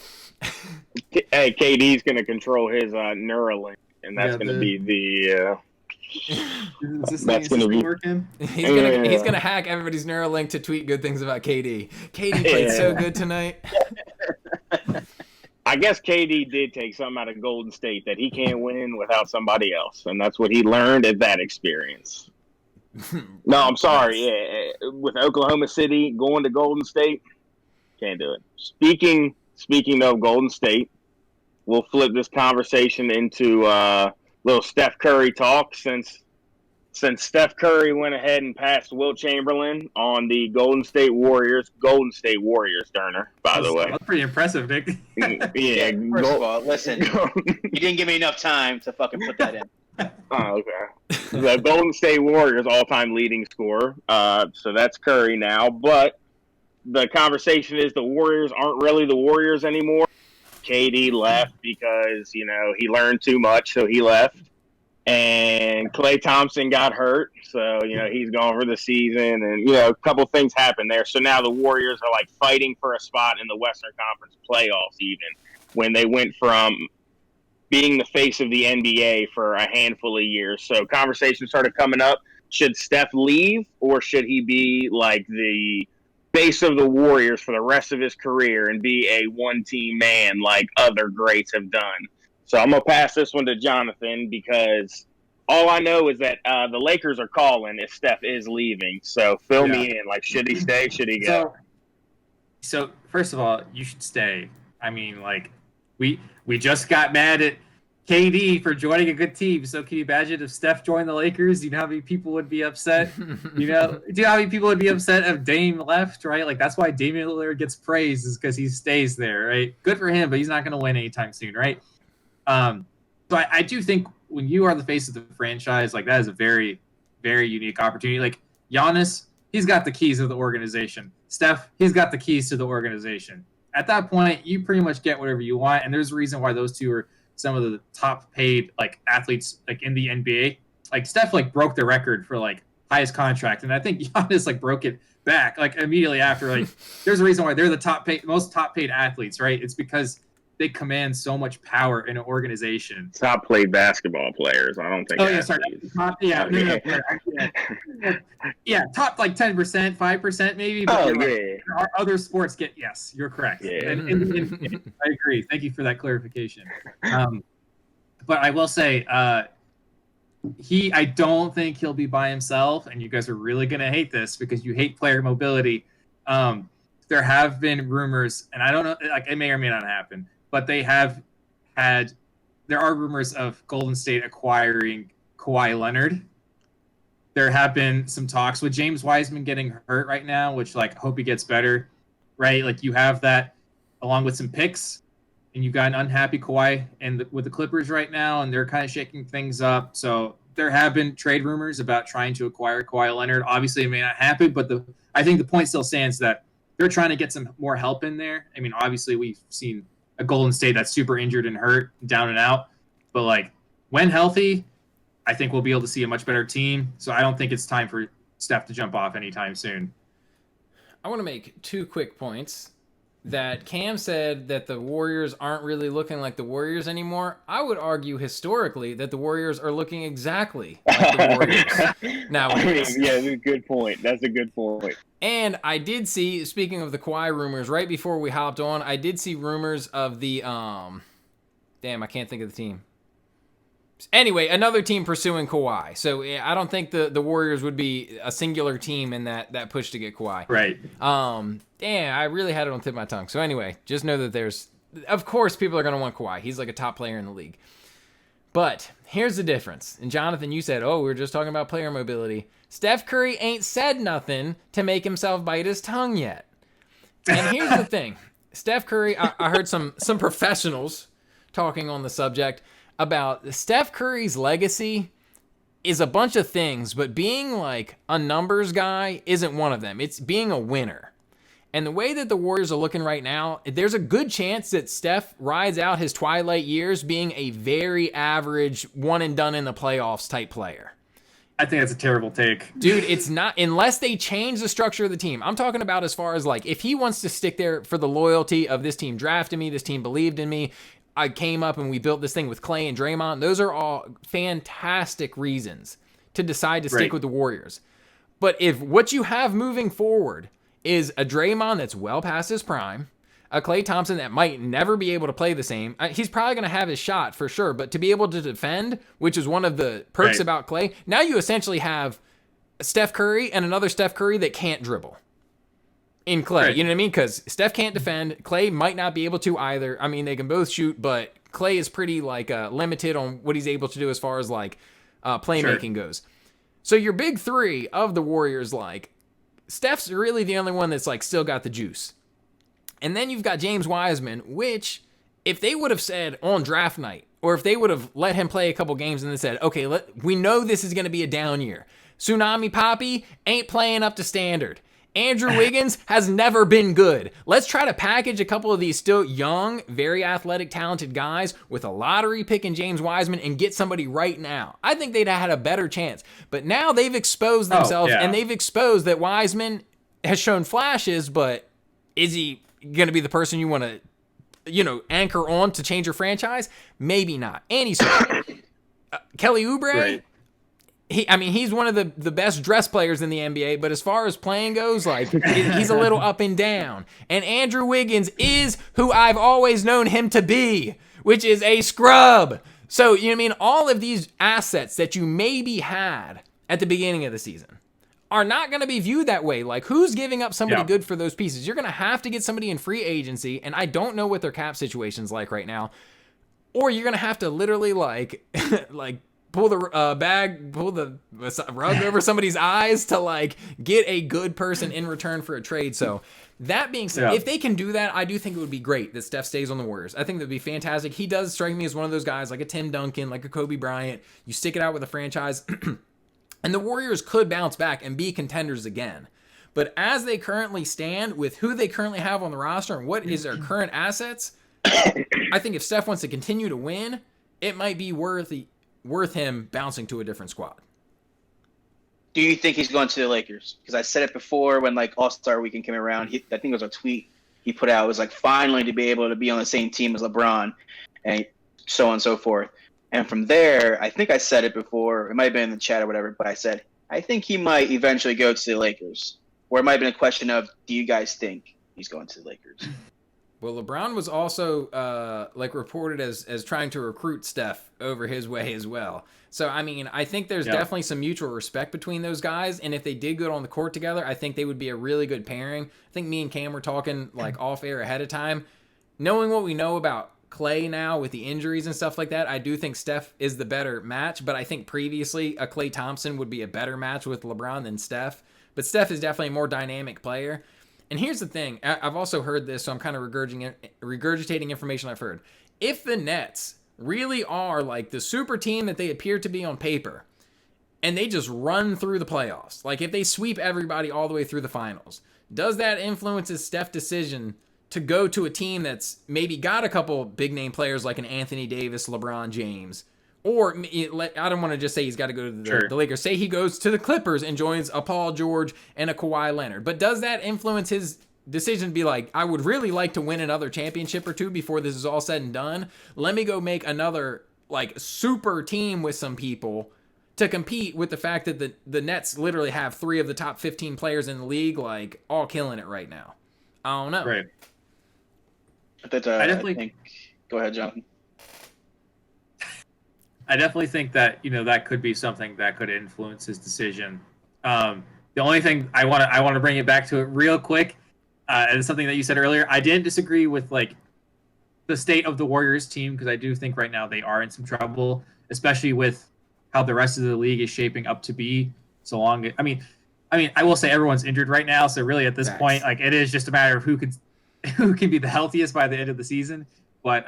Hey, KD's gonna control his Neuralink. And that's going to be the. That's going to be working. He's gonna hack everybody's Neuralink to tweet good things about KD. KD played so good tonight. I guess KD did take something out of Golden State that he can't win without somebody else, and that's what he learned at that experience. No, I'm sorry. Yeah, with Oklahoma City going to Golden State, can't do it. Speaking of Golden State. We'll flip this conversation into little Steph Curry talk since Steph Curry went ahead and passed Wilt Chamberlain on the Golden State Warriors, Durner, by the way. That's pretty impressive, Nick. Yeah. First of all, listen, you didn't give me enough time to fucking put that in. Oh, okay. The Golden State Warriors all-time leading scorer. So that's Curry now. But the conversation is the Warriors aren't really the Warriors anymore. KD left because, he learned too much, so he left. And Klay Thompson got hurt, so, he's gone for the season. And, a couple things happened there. So now the Warriors are, like, fighting for a spot in the Western Conference playoffs even, when they went from being the face of the NBA for a handful of years. So conversations started coming up. Should Steph leave, or should he be, like, the face of the Warriors for the rest of his career and be a one-team man like other greats have done? So I'm going to pass this one to Jonathan because All I know is that the Lakers are calling if Steph is leaving. So fill me in. Like, should he stay? Should he go? So first of all, you should stay. I mean, like, we just got mad at KD for joining a good team. So can you imagine if Steph joined the Lakers? Do you know how many people would be upset? Do you know how many people would be upset if Dame left? Right? Like, that's why Damian Lillard gets praised, is because he stays there. Right? Good for him, but he's not going to win anytime soon. Right? So I do think when you are the face of the franchise, like, that is a very, very unique opportunity. Like, Giannis, he's got the keys of the organization. Steph, he's got the keys to the organization. At that point, you pretty much get whatever you want, and there's a reason why those two are some of the top paid, like, athletes, like, in the NBA. Like, Steph, like, broke the record for, like, highest contract, and I think Giannis, like, broke it back, like, immediately after. Like, there's a reason why they're the most top paid athletes, right? It's because they command so much power in an organization. Top played basketball players. I don't think. Oh yeah, sorry. Top like 10%, 5% maybe. But right. Other sports get, yes, you're correct. Yeah. And I agree. Thank you for that clarification. But I will say, I don't think he'll be by himself, and you guys are really gonna hate this because you hate player mobility. There have been rumors, and I don't know, like, it may or may not happen, but there are rumors of Golden State acquiring Kawhi Leonard. There have been some talks with James Wiseman getting hurt right now, which, like, hope he gets better, right? Like, you have that along with some picks, and you've got an unhappy Kawhi with the Clippers right now, and they're kind of shaking things up. So there have been trade rumors about trying to acquire Kawhi Leonard. Obviously, it may not happen, but I think the point still stands that they're trying to get some more help in there. I mean, obviously, we've seen a Golden State that's super injured and hurt, down and out. But, like, when healthy, I think we'll be able to see a much better team. So I don't think it's time for Steph to jump off anytime soon. I want to make 2 quick points. That Cam said that the Warriors aren't really looking like the Warriors anymore. I would argue historically that the Warriors are looking exactly like the Warriors nowadays. Yeah, that's a good point. That's a good point. And I did see, speaking of the Kawhi rumors, right before we hopped on, I did see rumors of the, damn, I can't think of the team. Anyway, another team pursuing Kawhi. So I don't think the Warriors would be a singular team in that push to get Kawhi. Right. Damn, I really had it on the tip of my tongue. So anyway, just know that of course, people are going to want Kawhi. He's like a top player in the league. But here's the difference. And Jonathan, you said, we were just talking about player mobility. Steph Curry ain't said nothing to make himself bite his tongue yet. And here's the thing. Steph Curry, I heard some professionals talking on the subject about Steph Curry's legacy is a bunch of things, but being like a numbers guy isn't one of them. It's being a winner. And the way that the Warriors are looking right now, there's a good chance that Steph rides out his twilight years being a very average, one and done in the playoffs type player. I think that's a terrible take. Dude, it's not, unless they change the structure of the team. I'm talking about as far as, like, if he wants to stick there for the loyalty of this team drafted me, this team believed in me, I came up and we built this thing with Clay and Draymond. Those are all fantastic reasons to decide to stick with the Warriors. But if what you have moving forward is a Draymond that's well past his prime, a Klay Thompson that might never be able to play the same, he's probably going to have his shot for sure, but to be able to defend, which is one of the perks about Klay, now you essentially have Steph Curry and another Steph Curry that can't dribble. In Klay, you know what I mean? Because Steph can't defend. Klay might not be able to either. I mean, they can both shoot, but Klay is pretty, like, limited on what he's able to do as far as, like, playmaking goes. So your big three of the Warriors, like, Steph's really the only one that's, like, still got the juice. And then you've got James Wiseman, which, if they would have said on draft night, or if they would have let him play a couple games and then said, okay, we know this is going to be a down year. Tsunami Papi ain't playing up to standard. Andrew Wiggins has never been good. Let's try to package a couple of these still young, very athletic, talented guys with a lottery pick in James Wiseman and get somebody right now. I think they'd have had a better chance. But now they've exposed themselves, and they've exposed that Wiseman has shown flashes, but is he going to be the person you want to, anchor on to change your franchise? Maybe not. And he's Kelly Oubre. Right. He's one of the best dress players in the NBA, but as far as playing goes, like, he's a little up and down. And Andrew Wiggins is who I've always known him to be, which is a scrub. So, you know what I mean? All of these assets that you maybe had at the beginning of the season are not going to be viewed that way. Like, who's giving up somebody good for those pieces? You're going to have to get somebody in free agency, and I don't know what their cap situation's like right now. Or you're going to have to literally, like, pull the pull the rug over somebody's eyes to, like, get a good person in return for a trade. So, that being said, if they can do that, I do think it would be great that Steph stays on the Warriors. I think that would be fantastic. He does strike me as one of those guys, like a Tim Duncan, like a Kobe Bryant. You stick it out with a franchise, and the Warriors could bounce back and be contenders again. But as they currently stand, with who they currently have on the roster and what is their current assets, I think if Steph wants to continue to win, it might be worth him bouncing to a different squad. Do you think he's going to the Lakers? Because I said it before when, like, All-Star Weekend came around. I think it was a tweet he put out. It was like, finally to be able to be on the same team as LeBron, and so on and so forth. And from there, I think I said it before. It might have been in the chat or whatever, but I said, I think he might eventually go to the Lakers. Or it might have been a question of, do you guys think he's going to the Lakers? Well, LeBron was also reported as trying to recruit Steph over his way as well. So, I mean, I think there's definitely some mutual respect between those guys. And if they did go on the court together, I think they would be a really good pairing. I think me and Cam were talking like off air ahead of time. Knowing what we know about Klay now with the injuries and stuff like that, I do think Steph is the better match. But I think previously a Klay Thompson would be a better match with LeBron than Steph. But Steph is definitely a more dynamic player. And here's the thing. I've also heard this, so I'm kind of regurgitating information I've heard. If the Nets really are like the super team that they appear to be on paper, and they just run through the playoffs, like if they sweep everybody all the way through the finals, does that influence his Steph decision to go to a team that's maybe got a couple big name players like an Anthony Davis, LeBron James? Or I don't want to just say he's got to go to the Lakers. Say he goes to the Clippers and joins a Paul George and a Kawhi Leonard. But does that influence his decision to be like, I would really like to win another championship or two before this is all said and done? Let me go make another like super team with some people to compete with the fact that the Nets literally have 3 of the top 15 players in the league, like all killing it right now. I don't know. Right. I definitely think. Go ahead, Jonathan. I definitely think that, you know, that could be something that could influence his decision. The only thing I want to bring it back to it real quick, and it's something that you said earlier. I didn't disagree with like the state of the Warriors team, because I do think right now they are in some trouble, especially with how the rest of the league is shaping up to be. So long, I mean, I will say everyone's injured right now, so really at this point, like it is just a matter of who can be the healthiest by the end of the season. But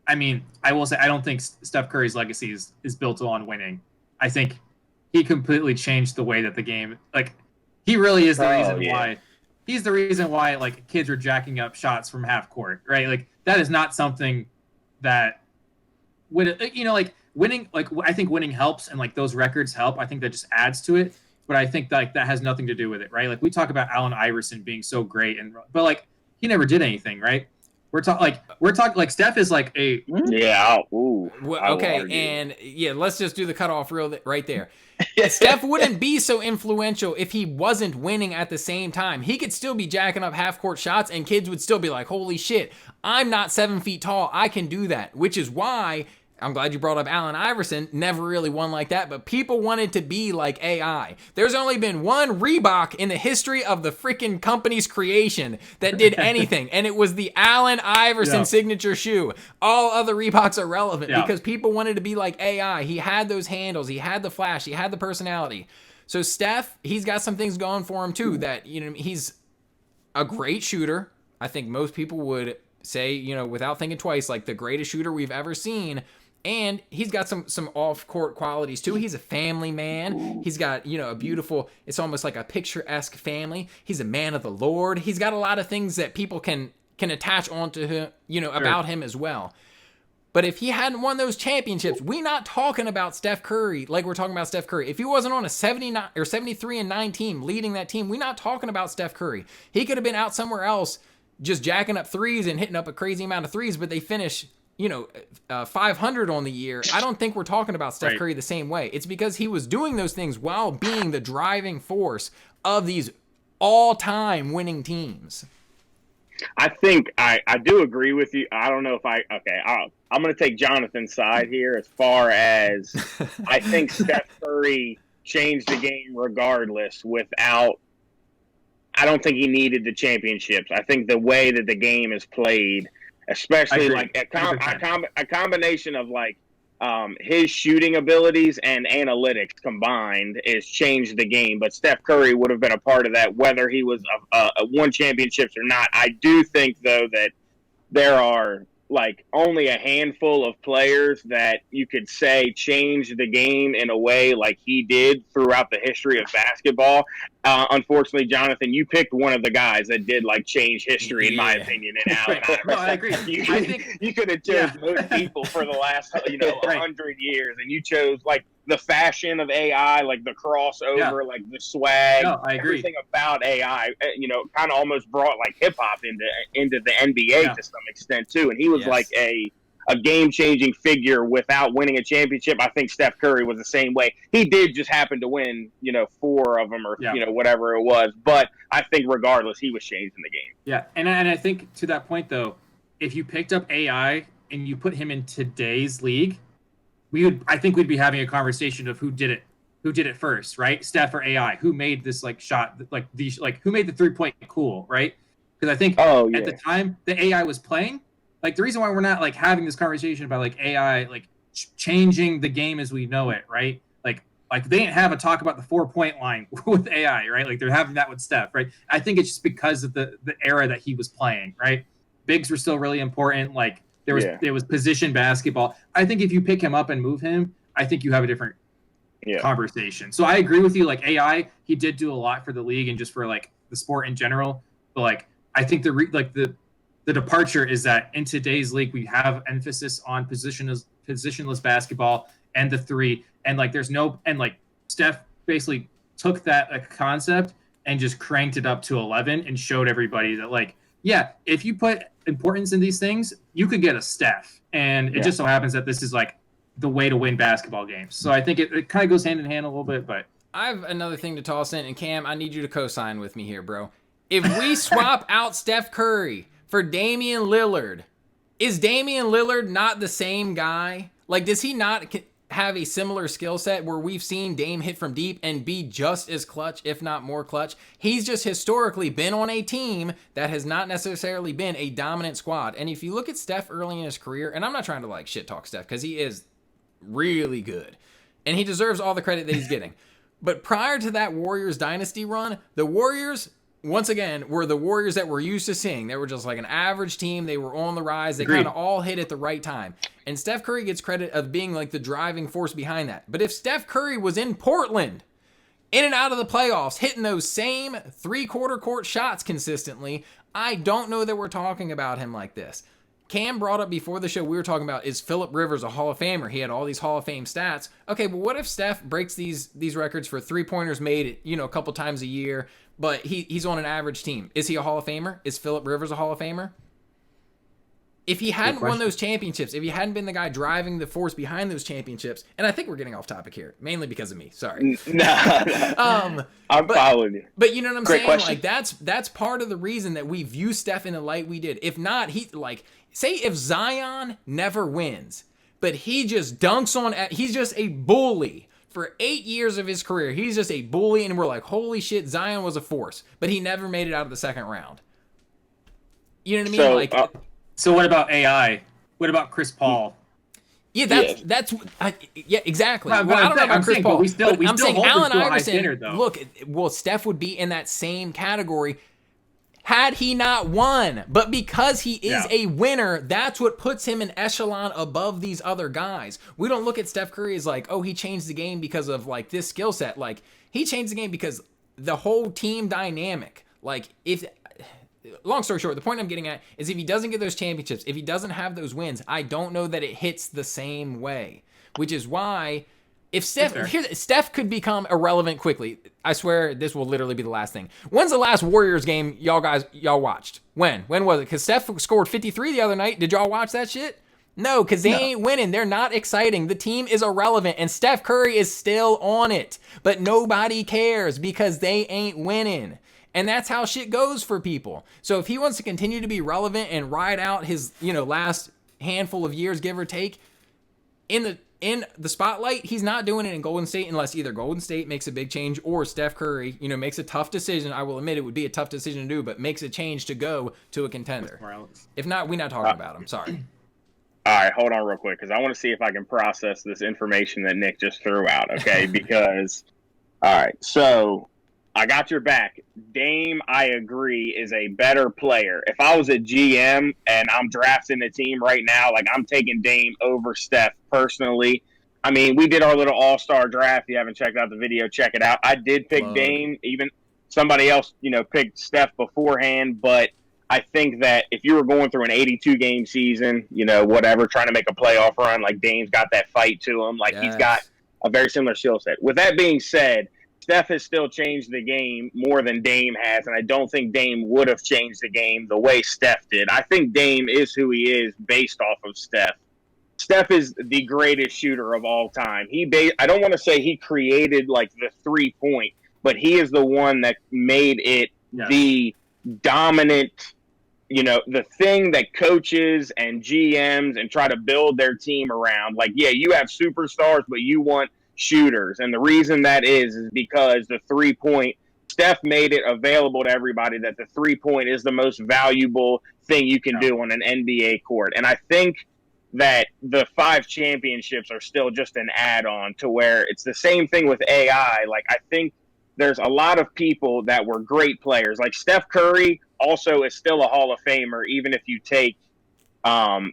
I mean, I will say I don't think Steph Curry's legacy is built on winning. I think he completely changed the way that the game, like, he really is the reason why. He's the reason why, like, kids are jacking up shots from half court, right? Like, that is not something that would, you know, like, winning, like, I think winning helps, and, like, those records help. I think that just adds to it. But I think, like, that has nothing to do with it, right? Like, we talk about Allen Iverson being so great, but, like, he never did anything, right? We're talking like Steph is like a okay, and let's just do the cutoff right there. Steph wouldn't be so influential if he wasn't winning at the same time. He could still be jacking up half court shots, and kids would still be like, "Holy shit, I'm not 7 feet tall. I can do that." Which is why I'm glad you brought up Allen Iverson. Never really won like that, but people wanted to be like AI. There's only been one Reebok in the history of the freaking company's creation that did anything, and it was the Allen Iverson signature shoe. All other Reeboks are relevant because people wanted to be like AI. He had those handles, he had the flash, he had the personality. So Steph, he's got some things going for him too. That, you know, he's a great shooter. I think most people would say, you know, without thinking twice, like the greatest shooter we've ever seen. And he's got some off-court qualities, too. He's a family man. He's got, you know, a beautiful, it's almost like a picturesque family. He's a man of the Lord. He's got a lot of things that people can attach onto him, you know, about him as well. But if he hadn't won those championships, we're not talking about Steph Curry like we're talking about Steph Curry. If he wasn't on a 79 or 73-9 team leading that team, we're not talking about Steph Curry. He could have been out somewhere else just jacking up threes and hitting up a crazy amount of threes, but they finish, you know, 500 on the year. I don't think we're talking about Steph Curry the same way. It's because he was doing those things while being the driving force of these all-time winning teams. I think I do agree with you. I don't know if I'm going to take Jonathan's side here as far as I think Steph Curry changed the game regardless without. I don't think he needed the championships. I think the way that the game is played, especially like a combination of like his shooting abilities and analytics combined is changed the game. But Steph Curry would have been a part of that, whether he was won championships or not. I do think, though, that there are like only a handful of players that you could say changed the game in a way like he did throughout the history of basketball. Unfortunately, Jonathan, you picked one of the guys that did like change history, in my opinion. And Allen Iverson. No, I agree. I think you could have chose most people for the last 100 years, and you chose like the fashion of AI, like the crossover, like the swag. No, I agree. Everything about AI, kind of almost brought like hip hop into the NBA to some extent too. And he was like a game-changing figure without winning a championship. I think Steph Curry was the same way. He did just happen to win, 4 of them or, whatever it was. But I think regardless, he was changing the game. Yeah, and I think to that point, though, if you picked up AI and you put him in today's league, I think we'd be having a conversation of who did it first, right? Steph or AI? Who made this shot, who made the 3-point cool, right? Because I think at the time the AI was playing, the reason why we're not having this conversation about AI changing the game as we know it, right? Like they didn't have a talk about the 4-point line with AI, right? They're having that with Steph, right? I think it's just because of the era that he was playing, right? Bigs were still really important. There was position basketball. I think if you pick him up and move him, I think you have a different conversation. So I agree with you. AI, he did do a lot for the league and just for the sport in general. But I think the departure is that in today's league we have emphasis on positionless basketball and the 3, and Steph basically took that concept and just cranked it up to 11 and showed everybody that if you put importance in these things, you could get a Steph. And it just so happens that this is the way to win basketball games. So I think it kind of goes hand in hand a little bit. But I have another thing to toss in, and Cam, I need you to co-sign with me here, bro. If we swap out Steph Curry for Damian Lillard, is Damian Lillard not the same guy? Does he not have a similar skill set where we've seen Dame hit from deep and be just as clutch, if not more clutch? He's just historically been on a team that has not necessarily been a dominant squad. And if you look at Steph early in his career, and I'm not trying to shit talk Steph because he is really good and he deserves all the credit that he's getting. But prior to that Warriors dynasty run, the Warriors, once again, were the Warriors that we're used to seeing. They were just an average team. They were on the rise. They kind of all hit at the right time. And Steph Curry gets credit of being the driving force behind that. But if Steph Curry was in Portland, in and out of the playoffs, hitting those same 3-quarter court shots consistently, I don't know that we're talking about him like this. Cam brought up before the show, we were talking about, is Phillip Rivers a Hall of Famer? He had all these Hall of Fame stats. Okay, but what if Steph breaks these records for 3-pointers made, a couple times a year, but he's on an average team? Is he a Hall of Famer? Is Phillip Rivers a Hall of Famer? If he hadn't won those championships, if he hadn't been the guy driving the force behind those championships, and I think we're getting off topic here, mainly because of me. Sorry. No. I'm following you. But you know what I'm saying? Question. That's part of the reason that we view Steph in the light we did. If not, say if Zion never wins, but he just dunks on, he's just a bully. For 8 years of his career, he's just a bully, and we're holy shit, Zion was a force, but he never made it out of the second round. You know what I mean? So what about AI? What about Chris Paul? Yeah, that's exactly. Well, I don't know about Chris Paul. I'm saying hold Allen him to a high Iverson. standard, though. Look, Steph would be in that same category had he not won. But because he is a winner, that's what puts him an echelon above these other guys. We don't look at Steph Curry as he changed the game because of this skill set. He changed the game because the whole team dynamic. Long story short, the point I'm getting at is if he doesn't get those championships, if he doesn't have those wins, I don't know that it hits the same way. Which is why if Steph could become irrelevant quickly. I swear this will literally be the last thing. When's the last Warriors game y'all watched? When was it? Because Steph scored 53 the other night. Did y'all watch that shit? No, because they ain't winning. They're not exciting. The team is irrelevant, and Steph Curry is still on it. But nobody cares because they ain't winning. And that's how shit goes for people. So if he wants to continue to be relevant and ride out his, last handful of years, give or take, in the spotlight, he's not doing it in Golden State unless either Golden State makes a big change or Steph Curry, makes a tough decision. I will admit it would be a tough decision to do, but makes a change to go to a contender. If not, we're not talking about him. Sorry. All right, hold on real quick, because I want to see if I can process this information that Nick just threw out, okay? Because, all right, so I got your back. Dame, I agree, is a better player. If I was a GM and I'm drafting a team right now, like, I'm taking Dame over Steph personally. I mean, we did our little all-star draft. If you haven't checked out the video, check it out. I did pick Dame. Even somebody else, picked Steph beforehand, but I think that if you were going through an 82-game season, whatever, trying to make a playoff run, like Dame's got that fight to him. Like, He's got a very similar skill set. With that being said, Steph has still changed the game more than Dame has, and I don't think Dame would have changed the game the way Steph did. I think Dame is who he is based off of Steph. Steph is the greatest shooter of all time. I don't want to say he created, like, the three-point, but he is the one that made it the dominant, the thing that coaches and GMs and try to build their team around. Like, yeah, you have superstars, but you want shooters. And the reason that is because the three-point, Steph made it available to everybody that the three-point is the most valuable thing you can do on an NBA court. And I think that the 5 championships are still just an add-on to where it's the same thing with AI. Like, I think there's a lot of people that were great players. Like Steph Curry also is still a Hall of Famer, even if you take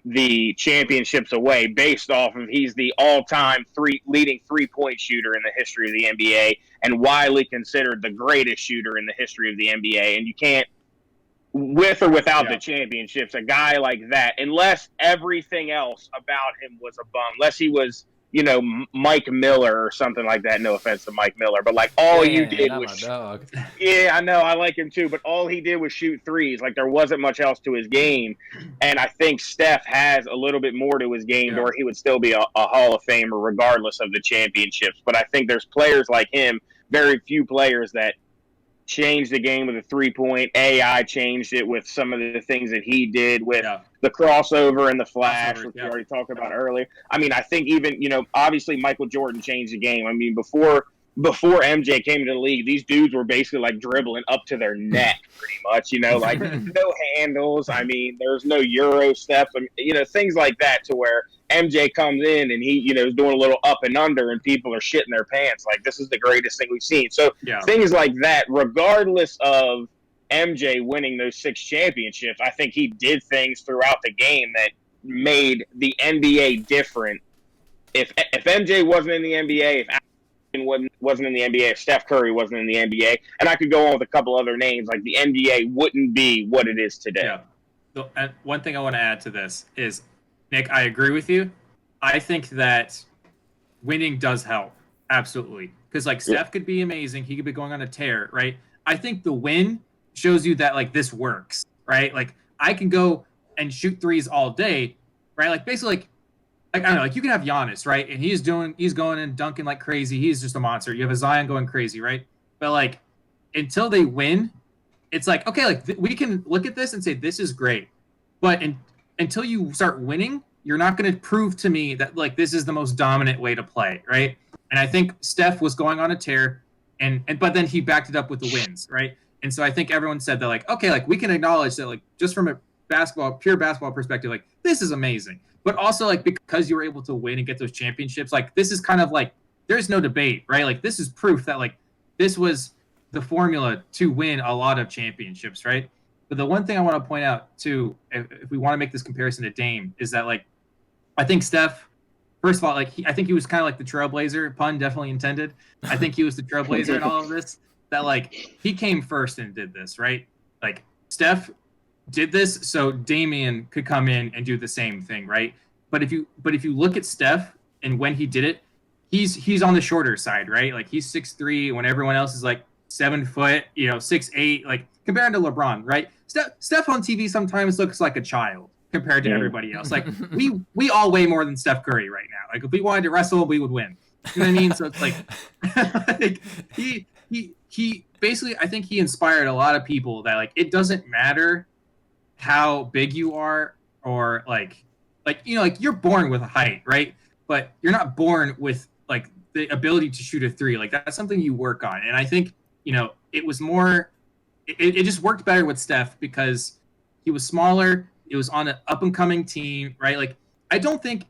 the championships away, based off of he's the all-time leading three-point shooter in the history of the NBA and widely considered the greatest shooter in the history of the NBA. And you can't, with or without the championships, a guy like that, unless everything else about him was a bum, unless he was, Mike Miller or something like that. No offense to Mike Miller, but like all you did was dog. Yeah, I know, I like him too, but all he did was shoot threes. Like there wasn't much else to his game, and I think Steph has a little bit more to his game, or he would still be a Hall of Famer regardless of the championships. But I think there's players like him, very few players that changed the game with a three-point. AI changed it with some of the things that he did with the crossover and the flash, which we already talked about earlier. I mean, I think even, obviously Michael Jordan changed the game. I mean, before MJ came into the league, these dudes were basically like dribbling up to their neck pretty much, like no handles. I mean, there's no Euro steps, things like that, to where MJ comes in and he, is doing a little up and under and people are shitting their pants. Like, this is the greatest thing we've seen. So things like that, regardless of MJ winning those 6 championships, I think he did things throughout the game that made the NBA different. If MJ wasn't in the NBA, if wasn't in the NBA, if Steph Curry wasn't in the NBA, and I could go on with a couple other names, like the NBA wouldn't be what it is today. Yeah. So, and one thing I want to add to this is, Nick, I agree with you. I think that winning does help. Absolutely. Because, like, Steph could be amazing. He could be going on a tear, right? I think the win shows you that, like, this works, right? Like, I can go and shoot threes all day, right? Like, basically, like I don't know, like, you can have Giannis, right? And he's going and dunking like crazy. He's just a monster. You have a Zion going crazy, right? But, like, until they win, it's like, okay, like, we can look at this and say, this is great. But until you start winning, you're not going to prove to me that, like, this is the most dominant way to play, right? And I think Steph was going on a tear, but then he backed it up with the wins, right? And so I think everyone said that, like, okay, like, we can acknowledge that, like, just from a pure basketball perspective, like, this is amazing. But also, like, because you were able to win and get those championships, like, this is kind of like, there's no debate, right? Like, this is proof that, like, this was the formula to win a lot of championships, right? But the one thing I want to point out, too, if we want to make this comparison to Dame, is that, like, I think Steph, first of all, like, I think he was kind of like the trailblazer, pun definitely intended. I think he was the trailblazer in all of this, that, like, he came first and did this, right? Like, Steph did this so Damian could come in and do the same thing, right? But if you look at Steph and when he did it, he's on the shorter side, right? Like, he's 6'3" when everyone else is like 7 foot, 6'8", like, compared to LeBron, right? Steph on TV sometimes looks like a child compared to everybody else. Like, we all weigh more than Steph Curry right now. Like, if we wanted to wrestle, we would win. You know what I mean? So it's like, like he basically, I think he inspired a lot of people that like it doesn't matter how big you are or like you're born with a height, right? But you're not born with like the ability to shoot a three. Like that's something you work on. And I think it was more. It just worked better with Steph because he was smaller. It was on an up and coming team, right? Like I don't think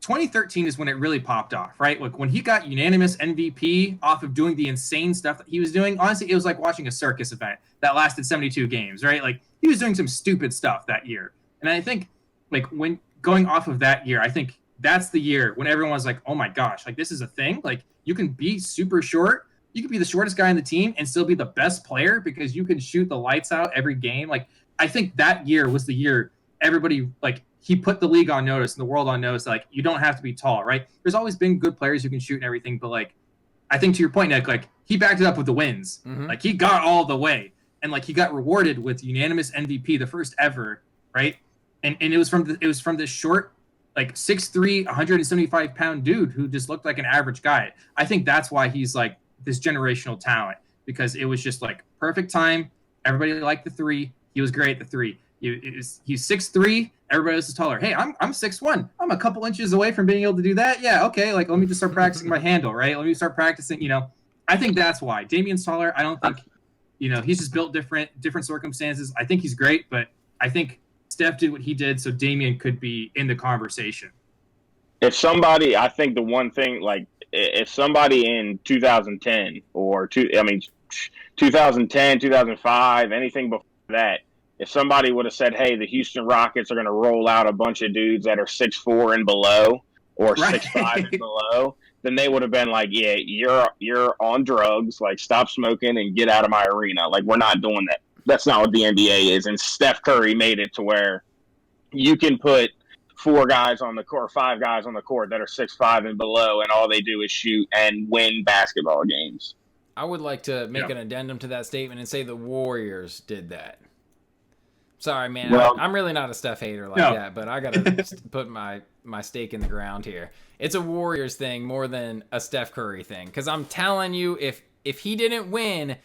2013 is when it really popped off, right? Like when he got unanimous MVP off of doing the insane stuff that he was doing. Honestly, it was like watching a circus event that lasted 72 games, right? Like he was doing some stupid stuff that year. And I think like when going off of that year, I think that's the year when everyone was like, oh my gosh, like this is a thing. Like you can be super short. You could be the shortest guy on the team and still be the best player because you can shoot the lights out every game. Like I think that year was the year everybody like he put the league on notice and the world on notice. Like you don't have to be tall, right? There's always been good players who can shoot and everything, but like I think to your point, Nick, like he backed it up with the wins. Mm-hmm. Like he got all the way, and like he got rewarded with unanimous MVP, the first ever, right? And it was from this short, like 6'3", 175-pound dude who just looked like an average guy. I think that's why he's like this generational talent because it was just like perfect time. Everybody liked the three. He was great at the three. He's 6'3". Everybody else is taller. Hey, I'm 6'1". I'm a couple inches away from being able to do that. Yeah, okay. Like let me just start practicing my handle, right? Let me start practicing. I think that's why Damian's taller. I don't think, he's just built different circumstances. I think he's great, but I think Steph did what he did so Damian could be in the conversation. If somebody, I think the one thing, like if somebody in 2010 or 2010, 2005, anything before that, if somebody would have said, hey, the Houston Rockets are going to roll out a bunch of dudes that are 6'4" and below or Right. 6'5" and below, then they would have been like, yeah, you're on drugs. Like, stop smoking and get out of my arena. Like, we're not doing that. That's not what the NBA is. And Steph Curry made it to where you can put 4 guys on the court, 5 guys on the court that are 6'5" and below, and all they do is shoot and win basketball games. I would like to make an addendum to that statement and say the Warriors did that. Sorry, man. Well, I'm really not a Steph hater like that, but I got to put my stake in the ground here. It's a Warriors thing more than a Steph Curry thing. Because I'm telling you, if he didn't win,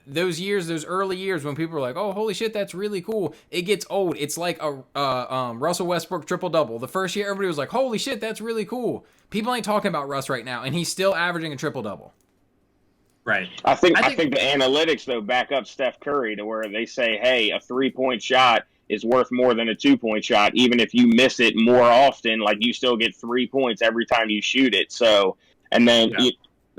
those early years when people were like, oh, holy shit, that's really cool. It gets old. It's like a Russell Westbrook triple-double. The first year, everybody was like, holy shit, that's really cool. People ain't talking about Russ right now, and he's still averaging a triple-double. Right. I think the analytics, though, back up Steph Curry to where they say, hey, a 3-point shot is worth more than a 2-point shot. Even if you miss it more often, like you still get 3 points every time you shoot it. So, and then,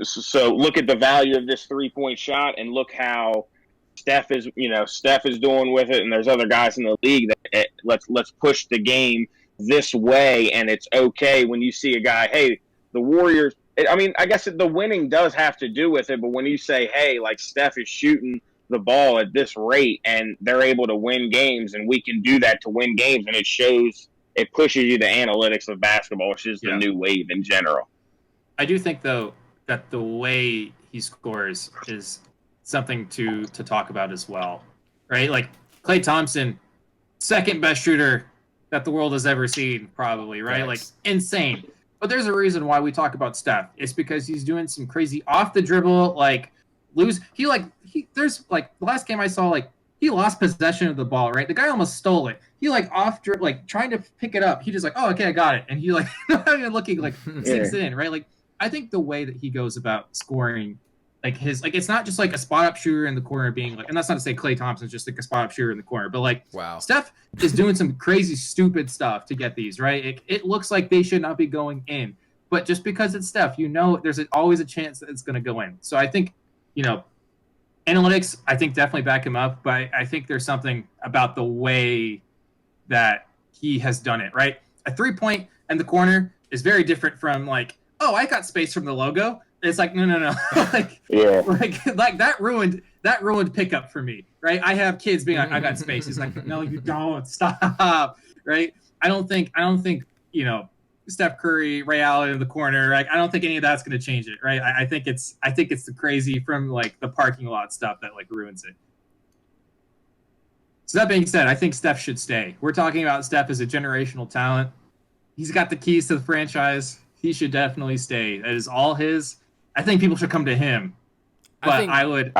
so look at the value of this 3-point shot and look how Steph is doing with it. And there's other guys in the league that let's push the game this way. And it's okay when you see a guy, hey, the Warriors, I mean, I guess the winning does have to do with it, but when you say, hey, like Steph is shooting the ball at this rate and they're able to win games and we can do that to win games, and it pushes you to analytics of basketball, which is the new wave in general. I do think, though, that the way he scores is something to talk about as well, right? Like Klay Thompson, second best shooter that the world has ever seen, probably, right? Yes. Like insane. But there's a reason why we talk about Steph. It's because he's doing some crazy off the dribble, like there's like the last game I saw, like he lost possession of the ball, right? The guy almost stole it. He like trying to pick it up. He just like, oh, okay, I got it. And he like not even looking, like sinks it in, right? Like I think the way that he goes about scoring, like it's not just like a spot up shooter in the corner being like, and that's not to say Klay Thompson's just like a spot up shooter in the corner, but like wow, Steph is doing some crazy stupid stuff to get these, right? It looks like they should not be going in, but just because it's Steph, there's always a chance that it's going to go in. So I think, analytics, I think definitely back him up, but I think there's something about the way that he has done it, right? A 3-point in the corner is very different from like, oh, I got space from the logo. It's like, no. like that ruined pickup for me, right? I have kids being like, I got space. He's like, no, you don't. Stop, right? I don't think, Steph Curry, Ray Allen in the corner. Like, I don't think any of that's going to change it, right? I think it's the crazy from like the parking lot stuff that like ruins it. So that being said, I think Steph should stay. We're talking about Steph as a generational talent. He's got the keys to the franchise. He should definitely stay. That is all his. I think people should come to him But think I would.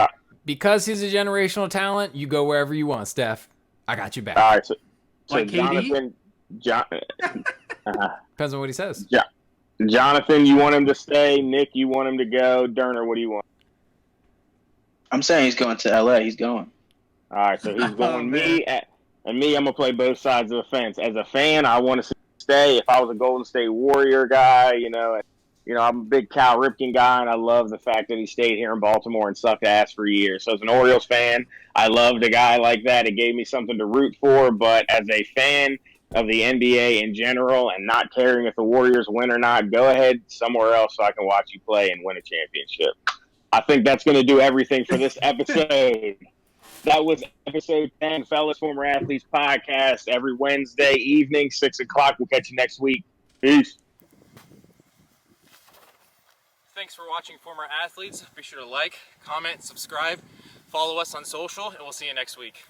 because he's a generational talent, you go wherever you want, Steph. I got you back. All right, so Like KD? Depends on what he says. Jonathan, you want him to stay? Nick, you want him to go? Durner, what do you want? I'm saying he's going to LA. He's going. All right, so he's going man. I'm gonna play both sides of the fence. As a fan, I want to stay. If I was a Golden State Warrior guy, I'm a big Cal Ripken guy, and I love the fact that he stayed here in Baltimore and sucked ass for years. So as an Orioles fan, I loved a guy like that. It gave me something to root for. But as a fan of the NBA in general, and not caring if the Warriors win or not, go ahead somewhere else so I can watch you play and win a championship. I think that's going to do everything for this episode. That was episode 10, Fellas Former Athletes Podcast, every Wednesday evening, 6 o'clock. We'll catch you next week. Peace. Thanks for watching Former Athletes. Be sure to like, comment, subscribe, follow us on social, and we'll see you next week.